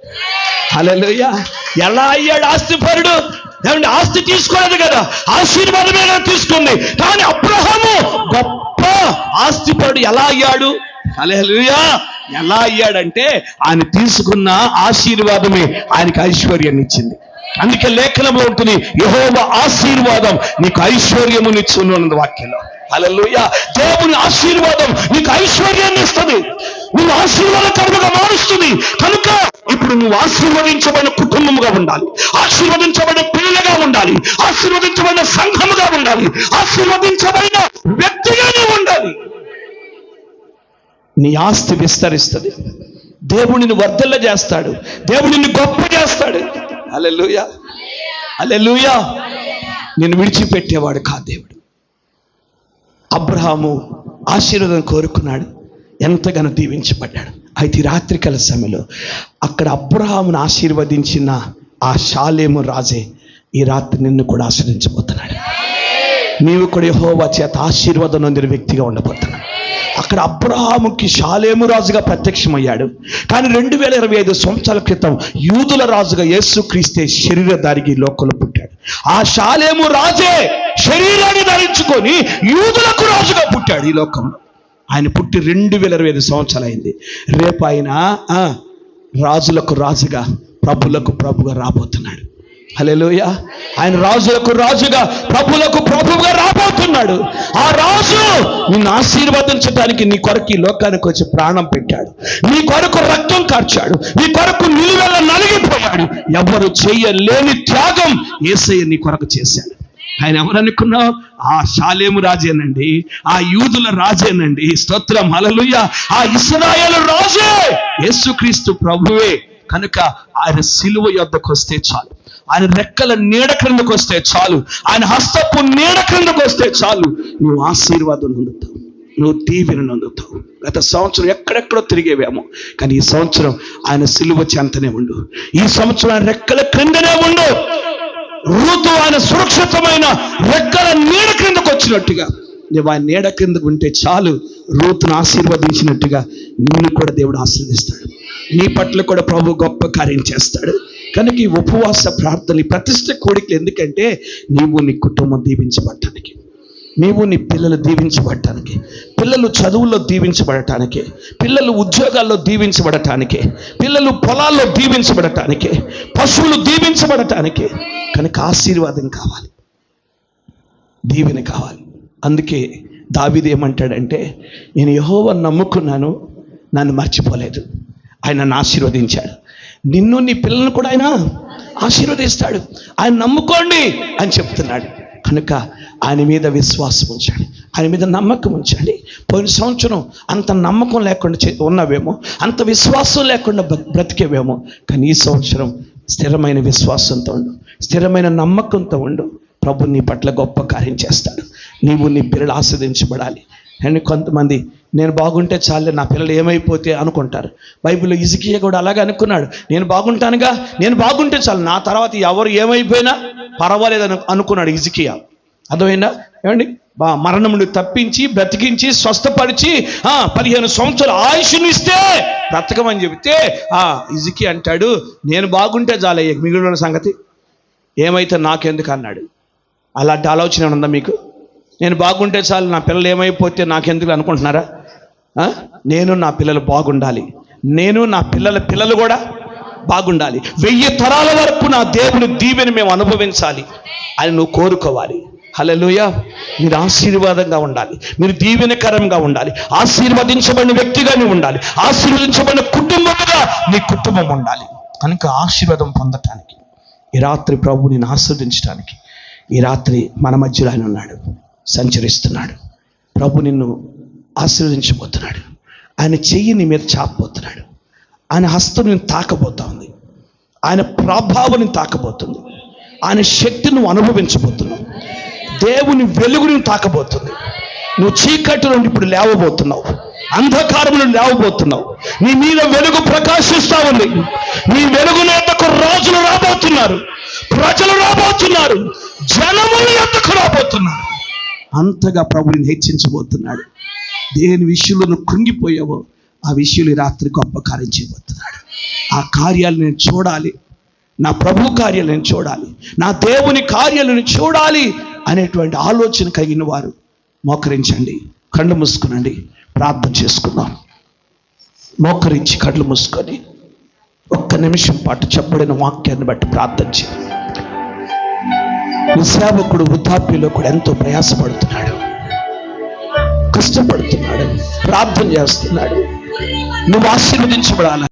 Speaker 2: హల్లెలూయా. ఎలా అయ్యాడు ఆస్తిపరుడు? ఏమంటే ఆస్తి తీసుకోలేదు కదా, ఆశీర్వాదమే తీసుకుంది. కానీ అబ్రహాము గొప్ప ఆస్తిపరుడు ఎలా అయ్యాడు? హల్లెలూయా. ఎలా అయ్యాడంటే ఆయన తీసుకున్న ఆశీర్వాదమే ఆయనకి ఐశ్వర్యాన్ని ఇచ్చింది. అందుకే లేఖనంలో ఉంటుంది, యెహోవా ఆశీర్వాదం నీకు ఐశ్వర్యమునిచ్చును అన్నది వాక్యంలో. హల్లెలూయా. దేవుని ఆశీర్వాదం నీకు ఐశ్వర్యాన్ని ఇస్తుంది, నువ్వు ఆశీర్వాదకరముగా మారుస్తుంది. కనుక ఇప్పుడు నువ్వు ఆశీర్వదించబడిన కుటుంబముగా ఉండాలి, ఆశీర్వదించబడిన పిల్లలుగా ఉండాలి, ఆశీర్వదించబడిన సంఘముగా ఉండాలి, ఆశీర్వదించబడిన వ్యక్తిగా నువ్వు ఉండాలి. నీ ఆస్తి విస్తరిస్తుంది. దేవుడు నిన్ను వర్ధిల్ల చేస్తాడు. దేవుడు నిన్ను గొప్ప చేస్తాడు. హల్లెలూయా, హల్లెలూయా. నిన్ను విడిచిపెట్టేవాడు కాదు దేవుడు. అబ్రహాము ఆశీర్వాదం కోరుకున్నాడు, ఎంతగానో దీవించబడ్డాడు. అయితే రాత్రికాల సమయంలో అక్కడ అబ్రహామును ఆశీర్వదించిన ఆ షాలేము రాజే ఈ రాత్రి నిన్ను కూడా ఆశీర్వదించబోతున్నాడు. నీవు కూడా యెహోవా చేత ఆశీర్వాదం పొందిన వ్యక్తిగా ఉండబోతున్నాడు. అక్కడ అబ్రహాముకి షాలేము రాజుగా ప్రత్యక్షమయ్యాడు. కానీ 2025 సంవత్సరాల క్రితం యూదుల రాజుగా యేసుక్రీస్తే శరీరధారికి లోకంలో పుట్టాడు. ఆ షాలేము రాజే శరీరాన్ని ధరించుకొని యూదులకు రాజుగా పుట్టాడు ఈ లోకంలో. ఆయన పుట్టి 2025 సంవత్సరాలు అయింది. రేపు ఆయన రాజులకు రాజుగా ప్రభులకు ప్రభుగా రాబోతున్నాడు. హల్లెలూయా. ఆయన రాజులకు రాజుగా ప్రభులకు ప్రభువుగా రాబోతున్నాడు. ఆ రాజు నిన్ను ఆశీర్వదించడానికి నీ కొరకు ఈ లోకానికి వచ్చి ప్రాణం పెట్టాడు, నీ కొరకు రక్తం కార్చాడు, నీ కొరకు నిలువెల్ల నలిగిపోయాడు. ఎవరు చేయలేని త్యాగం యేసయ్య నీ కొరకు చేశాడు. ఆయన ఎవరనుకున్నావు? ఆ షాలేము రాజేనండి, ఆ యూదుల రాజేనండి. స్తోత్రం, హల్లెలూయా. ఆ ఇశ్రాయేలు రాజే యేసుక్రీస్తు ప్రభువే. కనుక ఆయన సిలువ యొద్దకు వస్తే చాలు, ఆయన రెక్కల నీడ క్రిందకు వస్తే చాలు, ఆయన హస్తపు నీడ క్రిందకు వస్తే చాలు, నువ్వు ఆశీర్వాదం పొందుతావు, నువ్వు దీవెన పొందుతావు. గత సంవత్సరం ఎక్కడెక్కడో తిరిగేవేమో, కానీ ఈ సంవత్సరం ఆయన సిలువ చెంతనే ఉండు, ఈ సంవత్సరం ఆయన రెక్కల క్రిందనే ఉండు. రూతు ఆయన సురక్షితమైన రెక్కల నీడ క్రిందకు వచ్చినట్టుగా నువ్వు ఆయన నీడ క్రిందకు ఉంటే చాలు, రూతును ఆశీర్వదించినట్టుగా నిన్ను కూడా దేవుడు ఆశీర్వదిస్తాడు. నీ పట్ల కూడా ప్రభు గొప్ప కార్యం చేస్తాడు. కనుక ఈ ఉపవాస ప్రార్థన, ఈ ప్రతిష్ట కోడికలు ఎందుకంటే నీవు నీ కుటుంబం దీవించబడటానికి, నీవు నీ పిల్లలు దీవించబడటానికి, పిల్లలు చదువుల్లో దీవించబడటానికి, పిల్లలు ఉద్యోగాల్లో దీవించబడటానికి, పిల్లలు పొలాల్లో దీవించబడటానికి, పశువులు దీవించబడటానికి. కనుక ఆశీర్వాదం కావాలి, దీవెన కావాలి. అందుకే దావీదు ఏమంటాడంటే, నేను యెహోవాను నమ్ముకున్నాను, నన్ను మర్చిపోలేదు, ఆయన నన్ను ఆశీర్వదించాడు. నిన్ను నీ పిల్లలను కూడా ఆయన ఆశీర్వదిస్తాడు. ఆయన నమ్ముకోండి అని చెప్తున్నాడు. కనుక ఆయన మీద విశ్వాసం ఉంచండి, ఆయన మీద నమ్మకం ఉంచండి. పోయిన సంవత్సరం అంత నమ్మకం లేకుండా ఉన్నావేమో, అంత విశ్వాసం లేకుండా బ్రతికేవేమో, కానీ ఈ సంవత్సరం స్థిరమైన విశ్వాసంతో ఉండు, స్థిరమైన నమ్మకంతో ఉండు. ప్రభు నీ పట్ల గొప్ప కార్యం చేస్తాడు. నీవు నీ పిల్లలు ఆస్వాదించబడాలి. అండ్ కొంతమంది నేను బాగుంటే చాలే, నా పిల్లలు ఏమైపోతే అనుకుంటారు. బైబిల్లో హిజ్కియా కూడా అలాగే అనుకున్నాడు. నేను బాగుంటానుగా, నేను బాగుంటే చాలు, నా తర్వాత ఎవరు ఏమైపోయినా పర్వాలేదని అనుకున్నాడు హిజ్కియా. అర్థమైందా? ఏమండి, మరణం నుండి తప్పించి బ్రతికించి స్వస్థపరిచి 15 సంవత్సరాలు ఆయుష్ని ఇస్తే బ్రతకమని చెబితే హిజ్కియా అంటాడు, నేను బాగుంటే చాలయ్య, మిగిలిన సంగతి ఏమైతే నాకెందుకు అన్నాడు. అలాంటి ఆలోచన ఉందా మీకు? నేను బాగుంటే చాలు, నా పిల్లలు ఏమైపోతే నాకెందుకు అనుకుంటున్నారా? నేను నా పిల్లలు బాగుండాలి, నేను నా పిల్లలు కూడా బాగుండాలి. 1000 తరాల వరకు నా దేవుని దీవెన మేము అనుభవించాలి అని నువ్వు కోరుకోవాలి. హల్లెలూయా. మీరు ఆశీర్వాదంగా ఉండాలి, మీరు దీవెనకరంగా ఉండాలి, ఆశీర్వదించబడిన వ్యక్తిగా నువ్వు ఉండాలి, ఆశీర్వదించబడిన కుటుంబంగా నీ కుటుంబం ఉండాలి. కనుక ఆశీర్వాదం పొందటానికి ఈ రాత్రి ప్రభు నిన్ను ఆస్వాదించడానికి ఈ రాత్రి మన మధ్యలో ఆయన ఉన్నాడు, సంచరిస్తున్నాడు. ప్రభు నిన్ను ఆశీర్వదించబోతున్నాడు. ఆయన చెయ్యి నీ మీద చాపబోతున్నాడు. ఆయన హస్తం నేను తాకబోతా ఉంది, ఆయన ప్రభావం తాకబోతుంది, ఆయన శక్తిని నువ్వు అనుభవించబోతున్నావు, దేవుని వెలుగుని తాకబోతుంది. నువ్వు చీకటి నుండి ఇప్పుడు లేవబోతున్నావు, అంధకారం నుండి లేవబోతున్నావు. నీ మీద వెలుగు ప్రకాశిస్తా ఉంది. నీ వెలుగు ఎద్దకు రాజులు రాబోతున్నారు, ప్రజలు రాబోతున్నారు, జనముల ఎద్దకు రాబోతున్నారు. అంతగా ప్రభుని హెచ్చించబోతున్నాడు. దేని విషయంలో నువ్వు కృంగిపోయావో ఆ విషయంలో ఈ రాత్రి గొప్ప కార్యం చేయబోతున్నాడు. ఆ కార్యాలు నేను చూడాలి, నా ప్రభు కార్యాలు నేను చూడాలి, నా దేవుని కార్యాలను చూడాలి అనేటువంటి ఆలోచన కలిగిన వారు మోకరించండి, కళ్ళు మూసుకునండి, ప్రార్థన చేసుకుందాం. మోకరించి కళ్ళు మూసుకొని ఒక్క నిమిషం పాటు చెప్పబడిన వాక్యాన్ని బట్టి ప్రార్థన చేయండి. నీ సేవకుడు వృద్ధాప్యంలో కూడా ఎంతో ప్రయాసపడుతున్నాడు, కష్టపడుతున్నాడు, ప్రార్థన చేస్తున్నాడు. నువ్వు ఆశీర్వదించబడాలి.